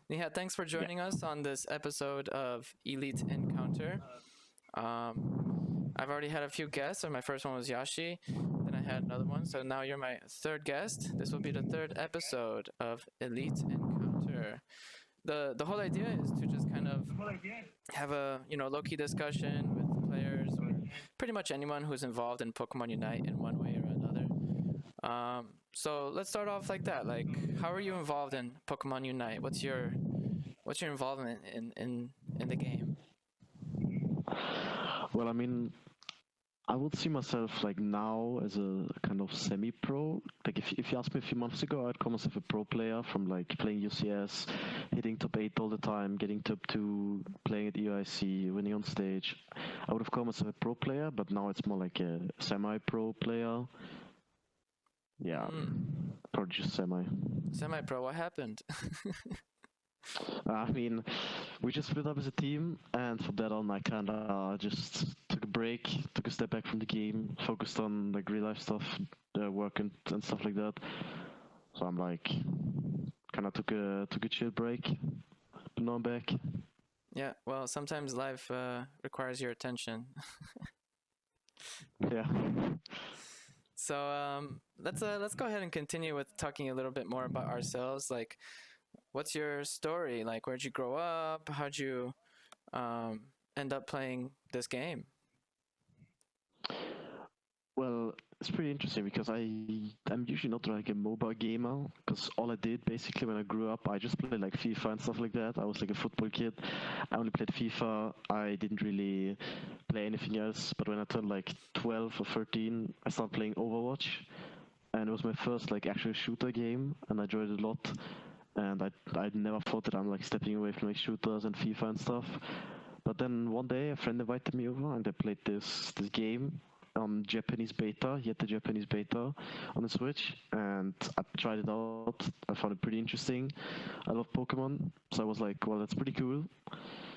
Nyhaat, thanks for Yeah. joining us on this episode of Elite Encounter. I've already had a few guests, and my first one was Yashi. Then I had another one, so now you're my third guest. This will be the third episode of Elite Encounter. The whole idea is to just kind of have a low key discussion with players or pretty much anyone who's involved in Pokemon Unite in one way or another. So let's start off like that. Like, how are you involved in Pokemon Unite? What's your involvement in the game? Well, I mean, I would see myself like now as a kind of semi-pro. Like if you asked me a few months ago, I'd come as a pro player from like playing UCS, hitting top 8 all the time, getting top 2, playing at EIC, winning on stage. I would have come as a pro player, but now it's more like a semi-pro player. Yeah, probably just semi. Semi-pro. What happened? I mean, we just split up as a team, and from that on, I kind of just took a break, took a step back from the game, focused on like real life stuff, work and stuff like that. So I'm like, kind of took a chill break, but now I'm back. Yeah. Well, sometimes life requires your attention. Yeah. Let's go ahead and continue with talking a little bit more about ourselves. Like, what's your story? Like, where'd you grow up? How'd you um, end up playing this game? Well, it's pretty interesting because I'm usually not like a mobile gamer because all I did basically when I grew up, I just played like FIFA and stuff like that. I was like a football kid. I only played FIFA. I didn't really play anything else. But when I turned like 12 or 13, I started playing Overwatch, and it was my first like actual shooter game, and I enjoyed it a lot. And I never thought that I'm like stepping away from like shooters and FIFA and stuff. But then one day a friend invited me over and I played this game on Japanese beta. He had the Japanese beta on the Switch, and I tried it out. I found it pretty interesting. I love Pokemon, so I was like, well, that's pretty cool.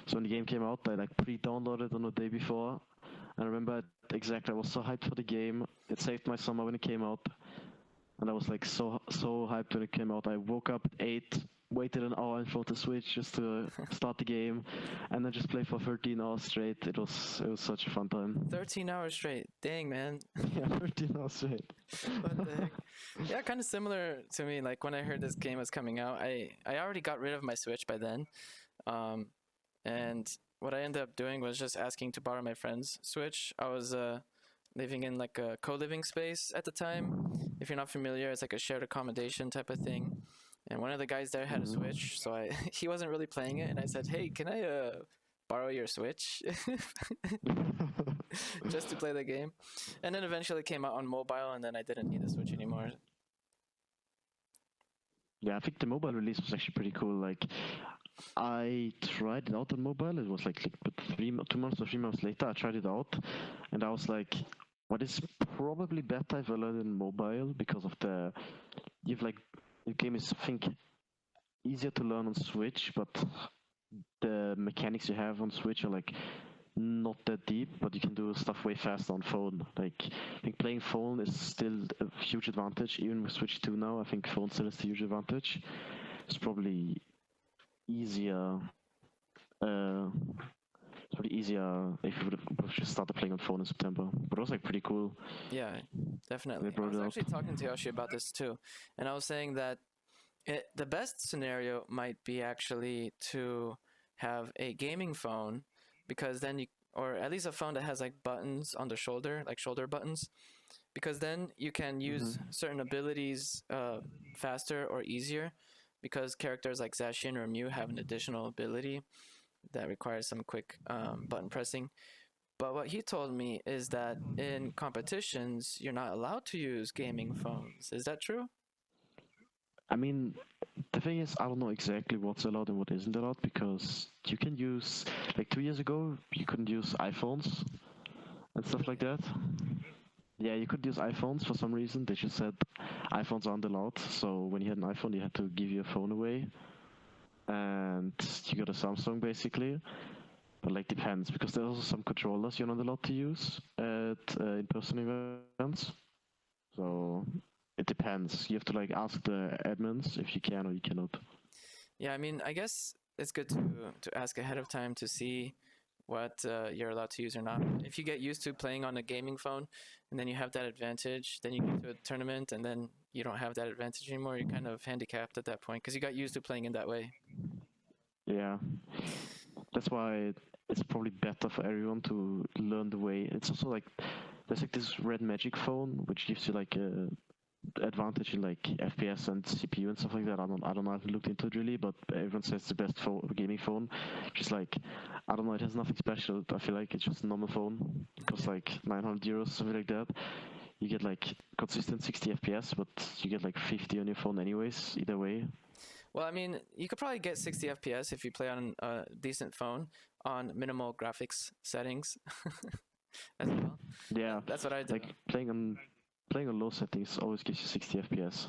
So when the game came out, I like pre-downloaded on the day before. And I remember exactly, I was so hyped for the game. It saved my summer when it came out, and I was like so hyped when it came out. I woke up at 8, waited an hour in front of the Switch just to start the game, and then just play for 13 hours straight. It was such a fun time. 13 hours straight. Dang, man. Yeah, 13 hours straight. What the heck? Yeah, kind of similar to me. Like when I heard this game was coming out, I already got rid of my Switch by then, um, and what I ended up doing was just asking to borrow my friend's Switch. I was living in like a co-living space at the time. If you're not familiar, it's like a shared accommodation type of thing. And one of the guys there had a Switch, so I he wasn't really playing it, and I said, "Hey, can I borrow your Switch just to play the game?" And then eventually it came out on mobile, and then I didn't need the Switch anymore. Yeah, I think the mobile release was actually pretty cool. Like, I tried it out on mobile. It was like 2 months or 3 months later, I tried it out, and I was like, "What is probably better if I learn in mobile because of you've like the game is I think easier to learn on Switch, but the mechanics you have on Switch are like not that deep, but you can do stuff way faster on phone. Like I think playing phone is still a huge advantage, even with Switch 2 now. I think phone still is a huge advantage. It's probably easier. Uh, it's probably easier if you would have just started playing on phone in September. But it was like pretty cool. Yeah, They definitely. I brought was it out. actually talking to Yoshi about this too, and I was saying that the best scenario might be actually to have a gaming phone, because then you, or at least a phone that has like buttons on the shoulder, like shoulder buttons, because then you can use Hmm. certain abilities faster or easier, because characters like Zacian or Mew have an additional ability that requires some quick button pressing. But what he told me is that in competitions, you're not allowed to use gaming phones. Is that true? I mean, the thing is, I don't know exactly what's allowed and what isn't allowed because you can use, like 2 years ago, you couldn't use iPhones and stuff like Really? that. Yeah, you could use iPhones for some reason. They just said iPhones aren't allowed. So when you had an iPhone, you had to give your phone away, and you got a Samsung basically. But like depends because there's also some controllers you're not allowed to use at in-person events. So it depends. You have to like ask the admins if you can or you cannot. Yeah, I mean, I guess it's good to ask ahead of time to see what you're allowed to use or not. If you get used to playing on a gaming phone, and then you have that advantage, then you get to a tournament, and then you don't have that advantage anymore. You're kind of handicapped at that point because you got used to playing in that way. Yeah, that's why it's probably better for everyone to learn the way. It's also like there's like this red magic phone which gives you like a advantage in like FPS and CPU and stuff like that. I don't know. I haven't looked into it really, but everyone says it's the best gaming phone. Just like I don't know. It has nothing special. I feel like it's just a normal phone. It costs like 900 euros, something like that. You get like consistent 60 FPS, but you get like 50 on your phone anyways. Either way. Well, I mean, you could probably get 60 FPS if you play on a decent phone on minimal graphics settings as well. Yeah, That's what I do. like playing on low settings always gives you 60 FPS.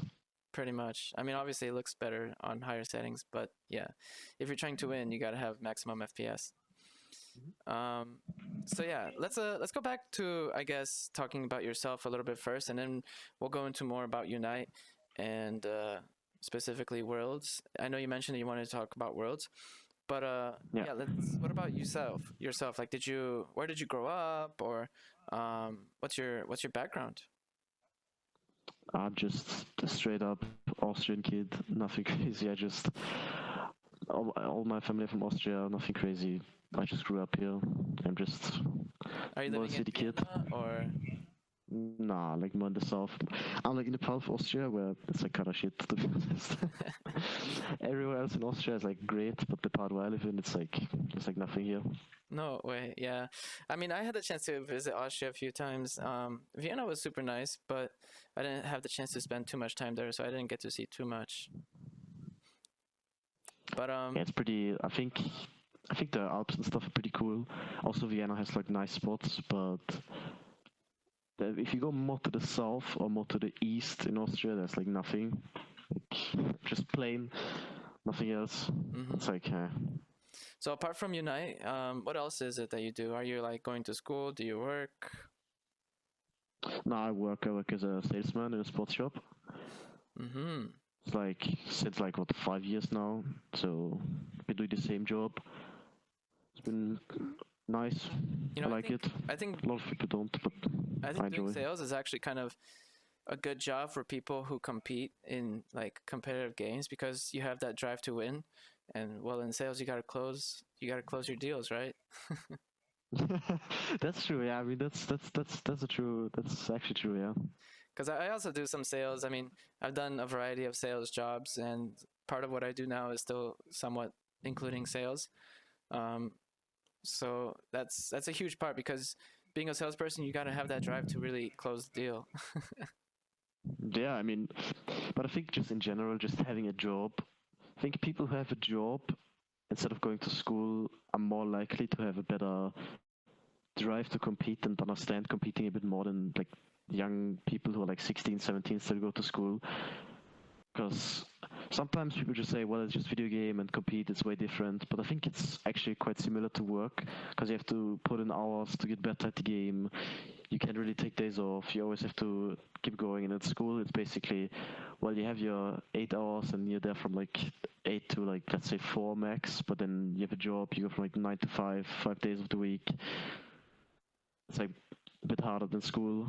Pretty much. I mean, obviously it looks better on higher settings, but yeah, if you're trying to win, you gotta have maximum FPS. Um, so yeah, let's go back to, I guess, talking about yourself a little bit first, and then we'll go into more about Unite and specifically Worlds. I know you mentioned that you wanted to talk about Worlds, but Yeah. yeah, let's. What about yourself? Yourself, like, where did you grow up, or what's your background? I'm just a straight up Austrian kid, nothing crazy. All my family from Austria, nothing crazy. I just grew up here. I'm just Are you not a living in city kid. Vienna or? Nah, like more in the south. I'm like in the part of Austria where it's like kind of shit, to be honest. Everywhere else in Austria is like great, but the part where I live in, it's like nothing here. No way, yeah. I mean, I had the chance to visit Austria a few times. Vienna was super nice, but I didn't have the chance to spend too much time there, so I didn't get to see too much. But Yeah, it's pretty. I think the Alps and stuff are pretty cool. Also, Vienna has like nice spots, but if you go more to the south or more to the east in Austria, there's like nothing. Like, just plain, nothing else. It's like, so apart from Unite, what else is it that you do? Are you like going to school? Do you work? no, I work as a salesman in a sports shop. Mm-hmm. It's like since like what 5 years now. So I've been doing the same job. It's been nice. You I know, like it. I think A lot of people don't, but I I think doing enjoy. sales is actually kind of a good job for people who compete in like competitive games because you have that drive to win. And well, in sales, you gotta close your deals, right? That's true. Yeah, I mean that's actually true. Yeah. Because I also do some sales. I mean, I've done a variety of sales jobs, and part of what I do now is still somewhat including sales. Um, so that's a huge part because being a salesperson, you got to have that drive to really close the deal. Yeah, I mean, but I think just in general, just having a job, I think people who have a job instead of going to school are more likely to have a better drive to compete and understand competing a bit more than like young people who are like 16, 17 still go to school. Because sometimes people just say, well, it's just video game and compete, it's way different. But I think it's actually quite similar to work because you have to put in hours to get better at the game. You can't really take days off. You always have to keep going. And at school, it's basically, well, you have your 8 hours and you're there from like 8 to like, let's say 4 max. But then you have a job, you go from like 9 to 5, 5 days of the week. It's like a bit harder than school.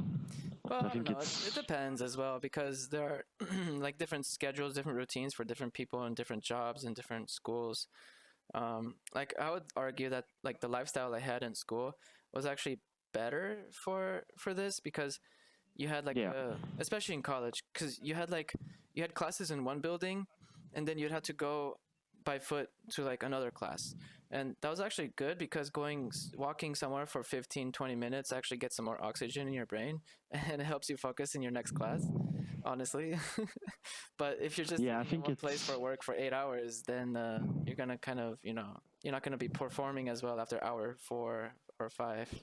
Well, I I don't think know. It it's depends as well because there are like different schedules, different routines for different people and different jobs and different schools. Like I would argue that like the lifestyle I had in school was actually better for this because you had like yeah. especially in college because you had classes in one building and then you'd have to go by foot to like another class, and that was actually good because walking somewhere for 15-20 minutes actually gets some more oxygen in your brain and it helps you focus in your next class, honestly. But if you're just Yeah, I sitting in think one place it's for work for 8 hours, then you're gonna kind of, you're not gonna be performing as well after hour 4 or 5.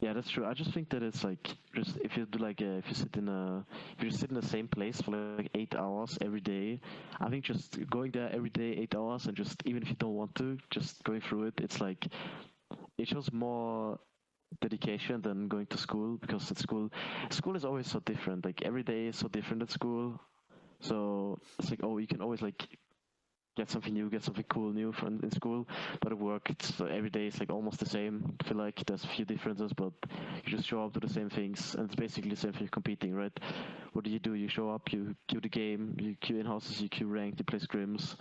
yeah, that's true. I just think that it's like just if you do like if you sit in the same place for like 8 hours every day, I think just going there every day 8 hours and just even if you don't want to, just going through it, it's like it shows more dedication than going to school because at school is always so different. Like every day is so different at school. So it's like oh you can always like get something new, get something cool new from in school. But at work, it's every day is like almost the same. I feel like there's a few differences, but you just show up to the same things, and it's basically the same thing competing, right? What do? You show up, you queue the game, you queue in houses, you queue ranked, you play scrims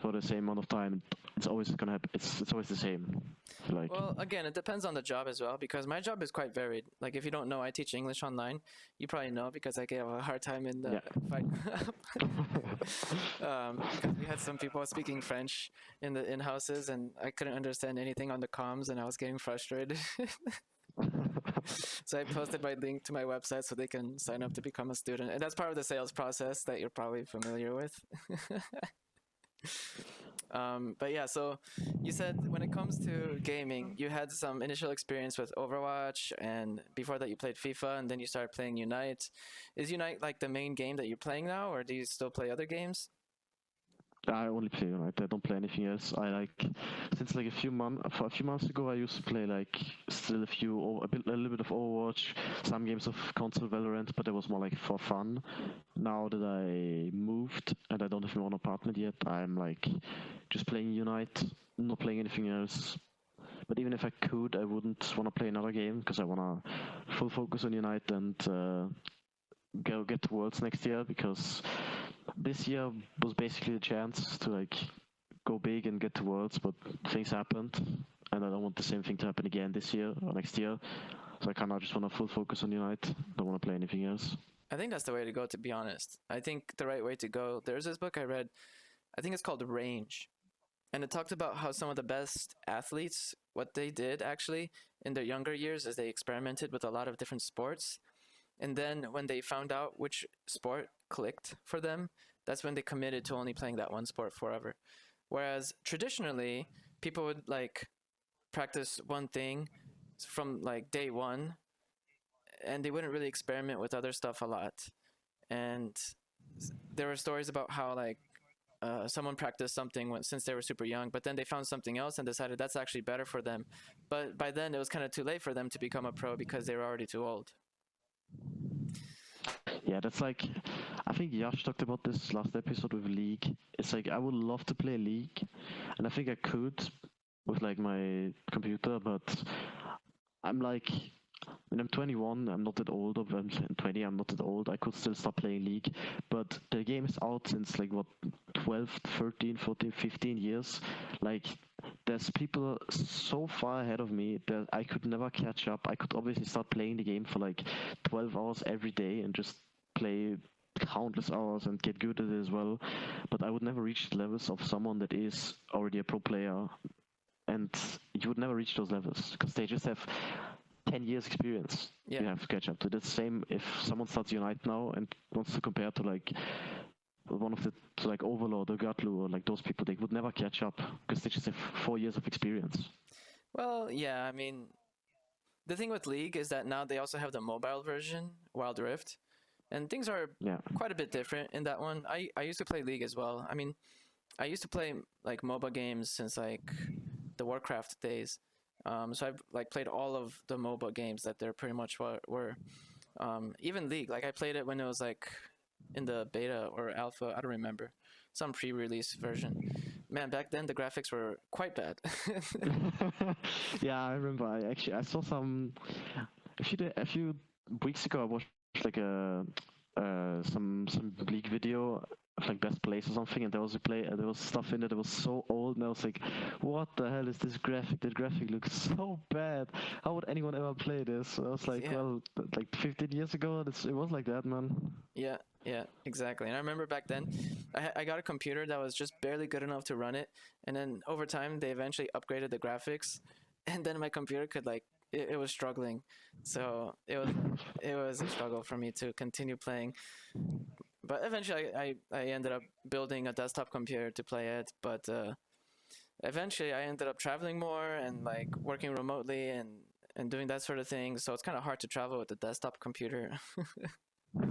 for the same amount of time. It's always gonna happen. It's always the same. I feel like. Well, again, it depends on the job as well because my job is quite varied. Like if you don't know, I teach English online. You probably know because I gave a hard time in the Yeah. fight club. Because we had some people speaking French in the in-houses and I couldn't understand anything on the comms and I was getting frustrated. So I posted my link to my website so they can sign up to become a student. And that's part of the sales process that you're probably familiar with. But yeah, so you said when it comes to gaming, you had some initial experience with Overwatch, and before that you played FIFA, and then you started playing Unite. Is Unite like the main game that you're playing now, or do you still play other games? I only play Unite. I don't play anything else. I like since like a few months ago. I used to play like still a little bit of Overwatch, some games of console Valorant, but that was more like for fun. Now that I moved and I don't have my own apartment yet, I'm like just playing Unite, not playing anything else. But even if I could, I wouldn't want to play another game because I want to full focus on Unite and go get to Worlds next year because this year was basically a chance to like go big and get to Worlds, but things happened, and I don't want the same thing to happen again this year or next year. So I kind of just want to full focus on Unite. Don't want to play anything else. I think that's the way to go, to be honest. I think the right way to go. There's this book I read, I think it's called Range. And it talked about how some of the best athletes, what they did actually in their younger years is they experimented with a lot of different sports. And then when they found out which sport clicked for them, that's when they committed to only playing that one sport forever. Whereas traditionally, people would like practice one thing from like day one and they wouldn't really experiment with other stuff a lot. And there were stories about how like someone practiced something since they were super young, but then they found something else and decided that's actually better for them. But by then it was kind of too late for them to become a pro because they were already too old. Yeah, that's like I think Yash talked about this last episode with League. It's like I would love to play League, and I think I could with like my computer, but I'm like when I'm 21, I'm not that old. Or I'm 20, I'm not that old. I could still start playing League, but the game is out since like what 12, 13, 14, 15 years. Like there's people so far ahead of me that I could never catch up. I could obviously start playing the game for like 12 hours every day and just play countless hours and get good at it as well. But I would never reach the levels of someone that is already a pro player, and you would never reach those levels because they just have 10 years experience. Yeah. You have to catch up to. That's the same if someone starts Unite now and wants to compare to like one of the to like Overlord or Gatlu or like those people, they would never catch up because they just have 4 years of experience. Well, yeah, I mean, the thing with League is that now they also have the mobile version, Wild Rift, and things are Yeah. quite a bit different in that one. I used to play League as well. I mean, I used to play like MOBA games since like the Warcraft days. So I've like played all of the MOBA games that there pretty much were. Even League, like I played it when it was like in the beta or alpha, I don't remember, some pre-release version. Man, back then the graphics were quite bad. Yeah, I remember. I saw a few weeks ago. I watched like some League video of like best plays or something, and there was stuff in it that was so old, and I was like, what the hell is this graphic? That graphic looks so bad. How would anyone ever play this? I was like, Yeah. well, like 15 years ago, it was like that, man. Yeah, exactly. And I remember back then, I got a computer that was just barely good enough to run it, and then over time they eventually upgraded the graphics, and then my computer could like it was struggling, so it was a struggle for me to continue playing. But eventually, I ended up building a desktop computer to play it. But eventually, I ended up traveling more and like working remotely and doing that sort of thing. So it's kind of hard to travel with a desktop computer.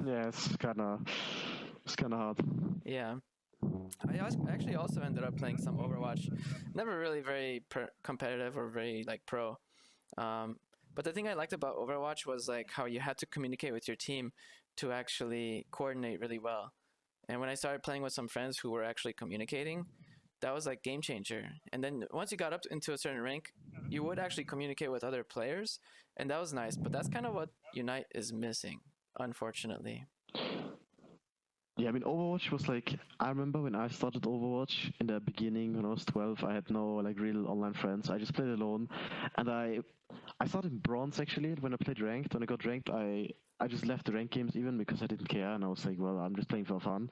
Yeah, it's kind of hard. Yeah. Actually also ended up playing some Overwatch. Never really very competitive or very like pro. Um, but the thing I liked about Overwatch was like how you had to communicate with your team to actually coordinate really well. And when I started playing with some friends who were actually communicating, that was like game changer. And then once you got up into a certain rank, you would actually communicate with other players, and that was nice. But that's kind of what Unite is missing, unfortunately. Yeah, I mean, Overwatch was like, I remember when I started Overwatch in the beginning when I was 12, I had no like real online friends. I just played alone, and I started in bronze actually. When I played ranked, when I got ranked, I just left the ranked games even because I didn't care, and I was like, well, I'm just playing for fun.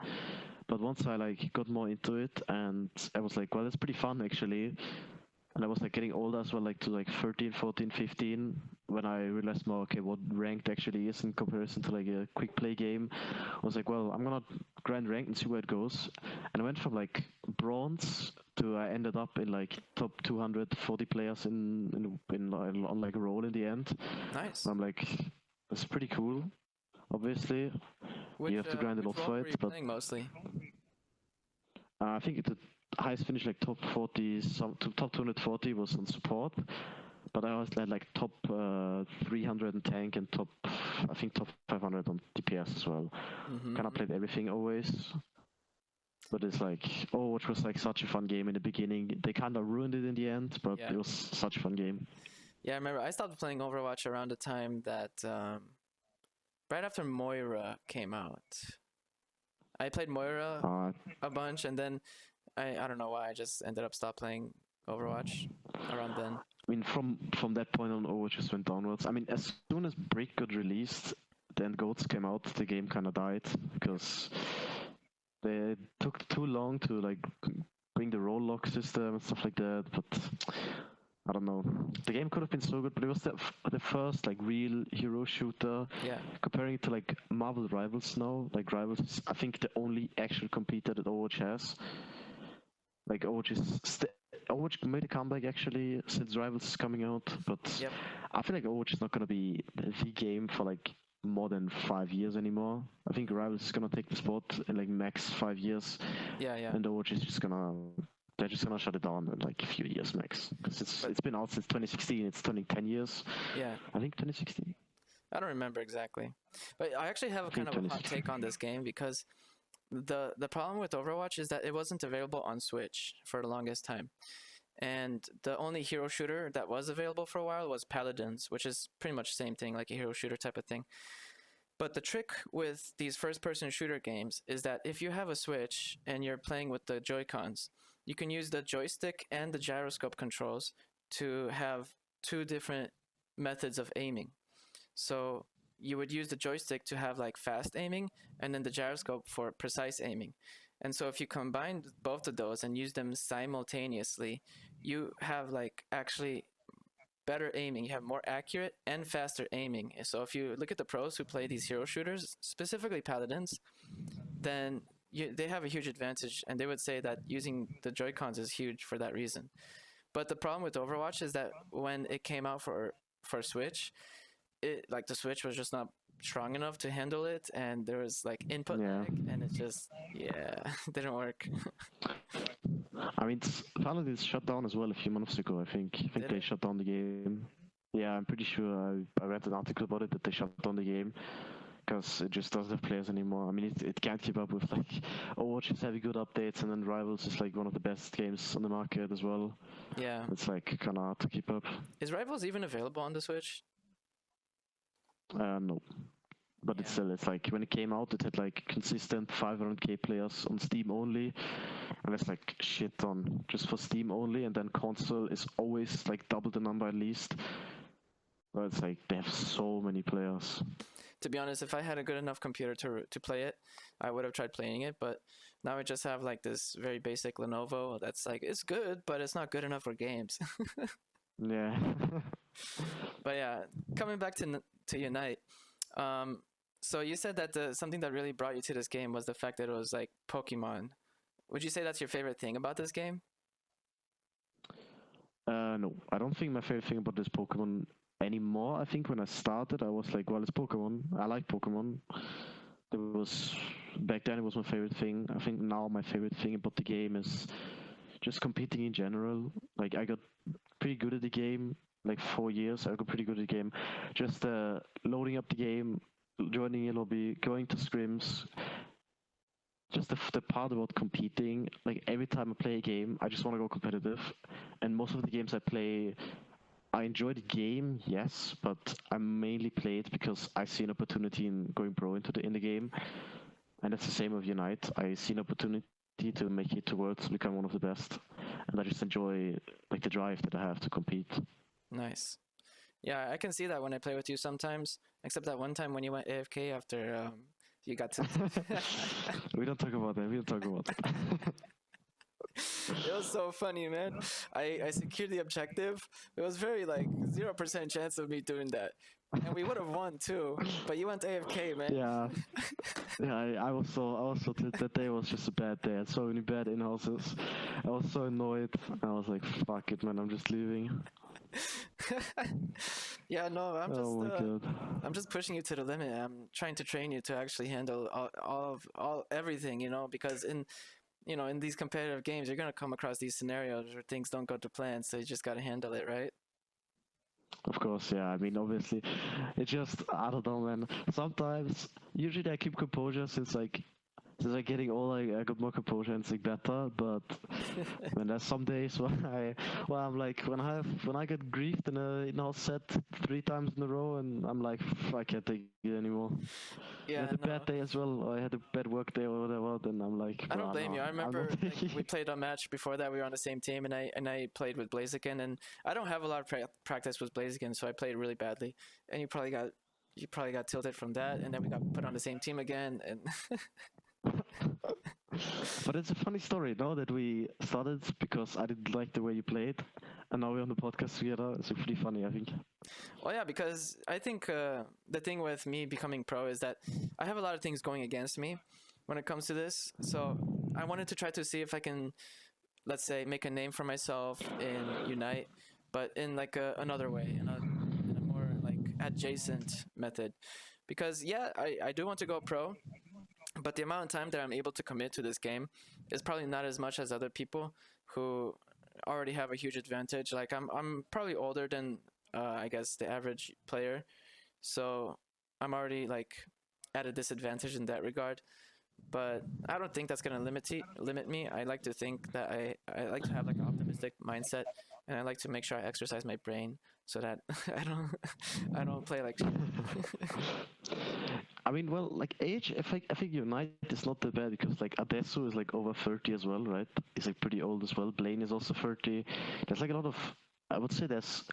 But once I like got more into it, and I was like, well, it's pretty fun actually. And I was like getting older as well, like to like 13, 14, 15, when I realized more, okay, what ranked actually is in comparison to like a quick play game. I was like, well, I'm gonna grind ranked and see where it goes. And I went from like bronze to I ended up in like top 240 players on like a roll in the end. Nice. I'm like, that's pretty cool. Obviously, you have to grind a Which lot role for were it, you but playing mostly? I think the highest finish like top 40, top 240 was on support. But I always had like top 300 in tank and I think top 500 on DPS as well. Kind of played everything always. But it's like, Overwatch was like such a fun game in the beginning. They kind of ruined it in the end, but Yeah. it was such a fun game. Yeah, I remember I stopped playing Overwatch around the time that right after Moira came out. I played Moira Uh, a bunch, and then I don't know why I just ended up stop playing Overwatch around then. I mean, from that point on, Overwatch just went downwards. I mean, as soon as Brick got released, then Goats came out, the game kind of died because they took too long to like bring the roll lock system and stuff like that. But I don't know. The game could have been so good, but it was the first like real hero shooter. Yeah. Comparing it to like Marvel Rivals now, like Rivals is I think the only actual competitor that Overwatch has. Like Overwatch made a comeback actually since Rivals is coming out, but Yep. I feel like Overwatch is not gonna be the game for like more than 5 years anymore. I think Rivals is gonna take the spot in like max 5 years, Yeah, yeah. and Overwatch is just gonna they're just gonna shut it down in like a few years max because it's been out since 2016. It's turning 10 years. Yeah. I think 2016. I don't remember exactly, but I actually have a kind of a hot take on this game because the problem with Overwatch is that it wasn't available on Switch for the longest time. And the only hero shooter that was available for a while was Paladins, which is pretty much the same thing, like a hero shooter type of thing. But the trick with these first-person shooter games is that if you have a Switch and you're playing with the Joy-Cons, you can use the joystick and the gyroscope controls to have two different methods of aiming. So you would use the joystick to have like fast aiming and then the gyroscope for precise aiming. And so if you combine both of those and use them simultaneously, you have like actually better aiming. You have more accurate and faster aiming. So if you look at the pros who play these hero shooters, specifically Paladins, then they have a huge advantage, and they would say that using the Joy-Cons is huge for that reason. But the problem with Overwatch is that when it came out for Switch, it like the Switch was just not strong enough to handle it, and there was like input lag, and it just didn't work. I mean, Paladins shut down as well a few months ago. I think they shut down the game. Yeah, I'm pretty sure. I read an article about it that they shut down the game because it just doesn't have players anymore. I mean, it can't keep up with like Overwatch is having good updates, and then Rivals is like one of the best games on the market as well. Yeah, it's like kind of hard to keep up. Is Rivals even available on the Switch? No. But it's still, it's like when it came out, it had like consistent 500k players on Steam only, and it's like shit on just for Steam only, and then console is always like double the number at least. But it's like they have so many players. To be honest, if I had a good enough computer to play it, I would have tried playing it. But now I just have like this very basic Lenovo that's like it's good, but it's not good enough for games. Yeah. But yeah, coming back to Unite. So you said that something that really brought you to this game was the fact that it was like Pokemon. Would you say that's your favorite thing about this game? No, I don't think my favorite thing about this Pokemon anymore. I think when I started, I was like, well, it's Pokemon. I like Pokemon. It was back then. It was my favorite thing. I think now my favorite thing about the game is just competing in general. Like I got pretty good at the game. Like 4 years, I got pretty good at the game. Just loading up the game, joining a lobby, going to scrims, just the part about competing. Like every time I play a game, I just want to go competitive, and most of the games I play, I enjoy the game, yes, but I mainly play it because I see an opportunity in going pro in the game, and that's the same with Unite. I see an opportunity to make it towards become one of the best, and I just enjoy like the drive that I have to compete. Nice. Yeah, I can see that when I play with you sometimes. Except that one time when you went AFK after you got tilted. We don't talk about that. We don't talk about that. It was so funny, man. I secured the objective. It was very like 0% chance of me doing that, and we would have won too. But you went AFK, man. Yeah, yeah. I was so that day was just a bad day. I had so many bad in-houses. I was so annoyed. I was like, "Fuck it, man! I'm just leaving." Yeah, no, Oh my god. I'm just pushing you to the limit. I'm trying to train you to actually handle all everything, you know, because in these competitive games, you're gonna come across these scenarios where things don't go to plan, so you just gotta handle it, right? Of course, yeah. I mean, obviously, it's just I don't know, man. Sometimes, usually I keep composure since I'm getting older, I got more composure and it's like better. But when there's some days I'm like when I get griefed in a set 3 times in a row, and I'm like I can't take it anymore. I had a Yeah, bad no, day as well, or I had a bad work day or whatever. Then I'm like, I don't blame no, you. I I'm not remember like taking. we played a match before that. We were on the same team, and I played with Blaziken, and I don't have a lot of practice with Blaziken, so I played really badly. And you probably got tilted from that, and then we got put on the same team again, and But it's a funny story, no? That we started because I didn't like the way you played, and now we're on the podcast together. It's pretty funny, I think. well, yeah, because I think the thing with me becoming pro is that I have a lot of things going against me when it comes to this. So I wanted to try to see if I can, let's say, make a name for myself in Unite, but in like another way, in a more like adjacent method. Because yeah, I do want to go pro, but the amount of time that I'm able to commit to this game is probably not as much as other people who already have a huge advantage. Like I'm probably older than I guess the average player, so I'm already like at a disadvantage in that regard. But I don't think that's gonna limit me. I like to think that I like to have like an optimistic mindset, and I like to make sure I exercise my brain so that I don't play like shit. I mean, well, like age, I think Unite is not that bad because like Adesso is like over 30 as well, right? He's like pretty old as well. Blaine is also 30. There's like a lot of, I would say there's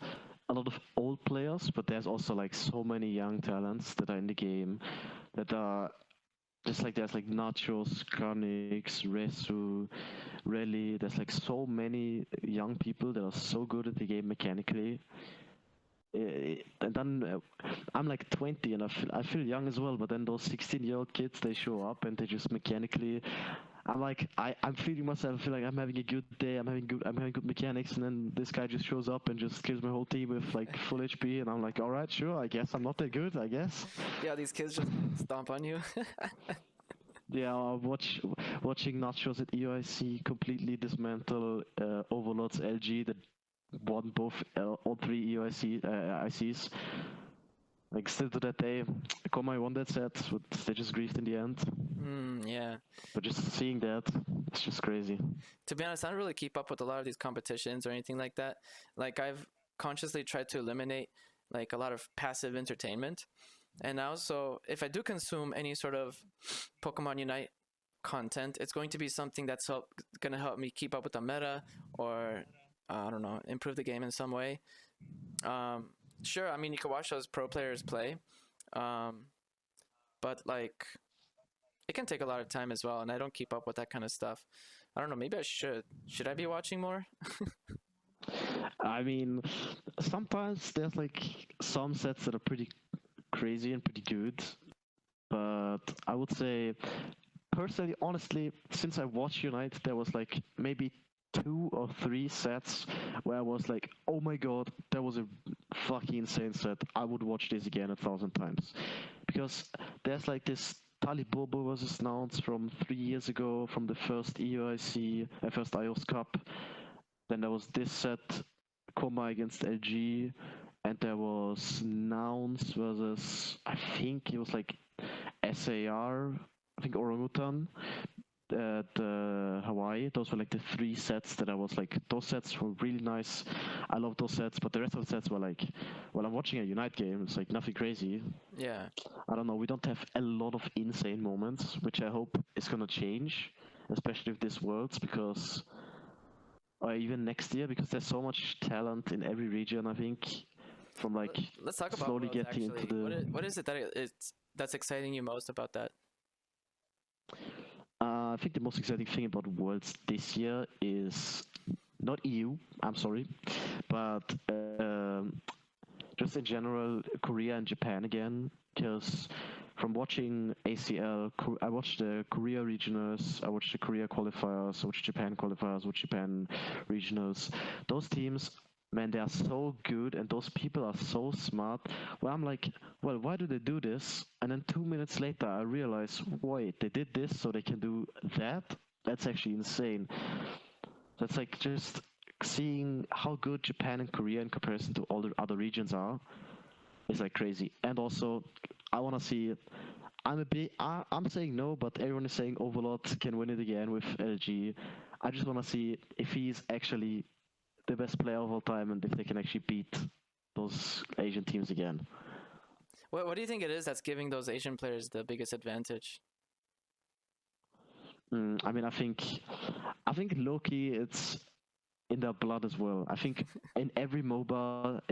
a lot of old players, but there's also like so many young talents that are in the game that are just like there's like Nachos, Carnix, Resu, Rally. There's like so many young people that are so good at the game mechanically. And then I'm like 20 and I feel young as well, but then those 16-year-old kids, they show up and they just mechanically, I'm like I'm feeling myself. I feel like I'm having a good day. I'm having good mechanics, and then this guy just shows up and just kills my whole team with like full HP, and I'm like, all right, sure, I guess I'm not that good, I guess. Yeah, these kids just stomp on you. Yeah, watching Nachos at EOIC completely dismantle Overlord's LG that won both all three EOIC ICs. Like still to that day, Koma won that set, but they just griefed in the end. Yeah. But just seeing that, it's just crazy. To be honest, I don't really keep up with a lot of these competitions or anything like that. Like I've consciously tried to eliminate like a lot of passive entertainment. And now, so if I do consume any sort of Pokemon Unite content, it's going to be something that's going to help me keep up with the meta or, I don't know, improve the game in some way. Sure, I mean, you can watch those pro players play, but like, it can take a lot of time as well, and I don't keep up with that kind of stuff. I don't know, maybe I should. Should I be watching more? I mean, sometimes there's like some sets that are pretty crazy and pretty good, but I would say personally, honestly, since I watched Unite, there was like maybe 2 or 3 sets where I was like, oh my god, that was a fucking insane set. I would watch this again 1,000 times. Because there's like this Talibobo versus Nouns from 3 years ago from the first EOIC, first IOS Cup. Then there was this set, Koma against LG, and there was Nouns versus, I think it was like SAR, I think Orangutan. at Hawaii. Those were like the 3 sets that I was like, those sets were really nice. I love those sets, but the rest of the sets were like, well, I'm watching a Unite game. It's like nothing crazy. Yeah. I don't know. We don't have a lot of insane moments, which I hope is gonna change, especially with this Worlds, because or even next year, because there's so much talent in every region. I think from like Let's talk about slowly Worlds getting into actually. the. What is it that that's exciting you most about that? I think the most exciting thing about Worlds this year is not EU. I'm sorry, but just in general, Korea and Japan again. Because from watching ACL, I watched the Korea regionals, I watched the Korea qualifiers, I watched Japan qualifiers, I watched Japan regionals. Those teams, man, they are so good, and those people are so smart. Well, I'm like, well, why do they do this? And then 2 minutes later, I realize, wait, they did this so they can do that. That's actually insane. That's like just seeing how good Japan and Korea in comparison to all the other regions are is like crazy. And also, I want to see it. I'm saying no, but everyone is saying Overlord can win it again with LG. I just want to see if he's actually the best player of all time and if they can actually beat those Asian teams again. What do you think it is that's giving those Asian players the biggest advantage? I mean, I think Loki, it's in their blood as well. I think in every MOBA,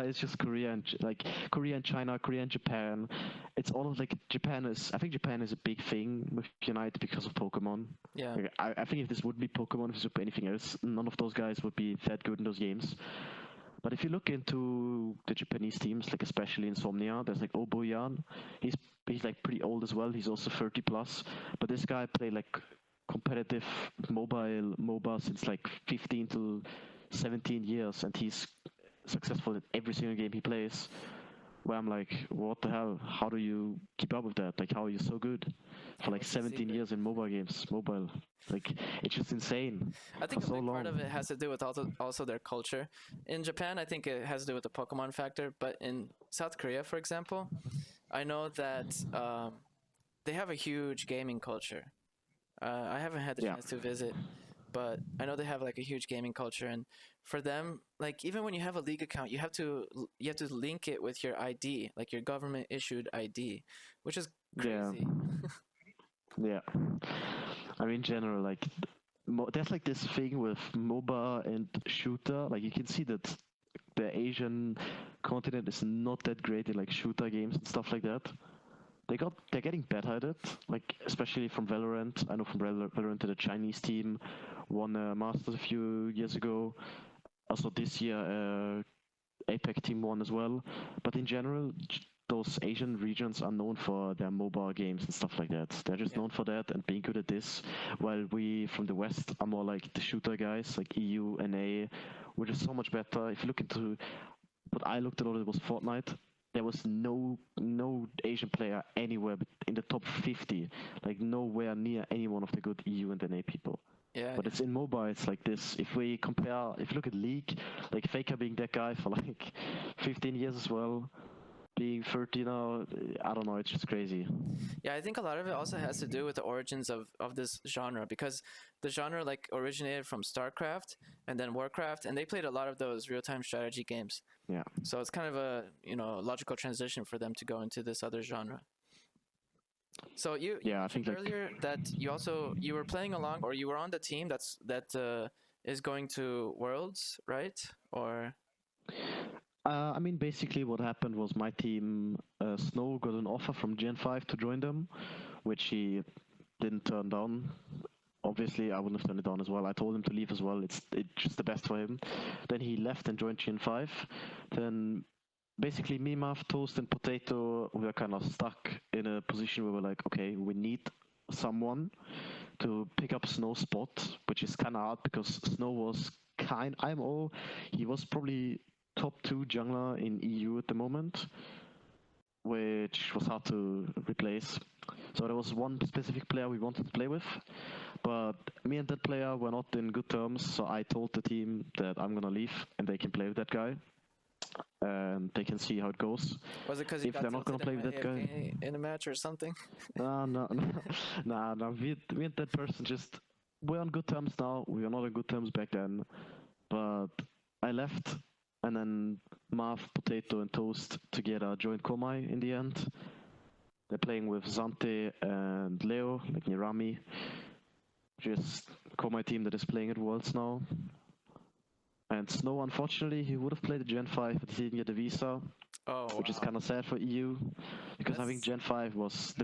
it's just Korea and like Korea and China, Korea and Japan. It's all of like Japan is. I think Japan is a big thing with Unite because of Pokemon. Yeah. Like, I think if this would be Pokemon, if this would be anything else, none of those guys would be that good in those games. But if you look into the Japanese teams, like especially Insomnia, there's like Oboyan. He's he's like pretty old as well. He's also 30 plus. But this guy played like competitive mobile MOBA since like 15 to 17 years, and he's successful in every single game he plays. Where I'm like, what the hell? How do you keep up with that? Like, how are you so good for Yeah, like what's the 17 secret? years in mobile games? Mobile, like, it's just insane I for think a so big part of long. it has to do with also their culture. In Japan, I think it has to do with the Pokemon factor. But in South Korea, for example, I know that they have a huge gaming culture. I haven't had the Yeah, chance to visit, but I know they have like a huge gaming culture, and for them, like even when you have a league account, you have to link it with your ID, like your government issued ID, which is yeah, crazy. yeah. I mean, in general, like, there's like this thing with MOBA and shooter. Like, you can see that the Asian continent is not that great in like shooter games and stuff like that. They're getting better at it, like especially from Valorant. I know from Valorant that the Chinese team won a Masters a few years ago. Also this year, APEC team won as well. But in general, those Asian regions are known for their mobile games and stuff like that. They're just Yeah. known for that and being good at this. While we from the West are more like the shooter guys, like EU, NA, which is so much better. If you look into what I looked at, it was Fortnite. There was no Asian player anywhere in the top 50, like nowhere near any one of the good EU and NA people. Yeah, But it's in mobile, it's like this. If you look at League, like Faker being that guy for like 15 years as well, being 30 now, I don't know, it's just crazy. yeah. I think a lot of it also has to do with the origins of this genre, because the genre like originated from StarCraft and then Warcraft, and they played a lot of those real-time strategy games. Yeah. So it's kind of a logical transition for them to go into this other genre. So you Yeah, I mentioned think like earlier that you were playing along, or you were on the team that is going to Worlds, right? Or I mean, basically, what happened was my team, Snow, got an offer from Gen 5 to join them, which he didn't turn down. Obviously, I wouldn't have turned it down as well. I told him to leave as well. It's just the best for him. Then he left and joined Gen 5. Then basically, me, Mav, Toast, and Potato, we were kind of stuck in a position where we're like, okay, we need someone to pick up Snow's spot, which is kind of hard because Snow was IMO. He was probably top 2 jungler in EU at the moment, which was hard to replace. So there was one specific player we wanted to play with, but me and that player were not in good terms. So I told the team that I'm gonna leave and they can play with that guy. and they can see how it goes. Was it because you If got they're not gonna tilted play in with my that guy, AFK in a match or something? no, no, no. Me and that person just we're on good terms now. We were not on good terms back then, but I left, and then Marv, Potato, and Toast together joined Komai in the end. They're playing with Zante and Leo, like Nirami. Just Komai team that is playing at Worlds now. And Snow, unfortunately, he would have played the Gen 5, but he didn't get a visa, Oh which is wow. kind of sad for EU, because I think That's Gen 5 was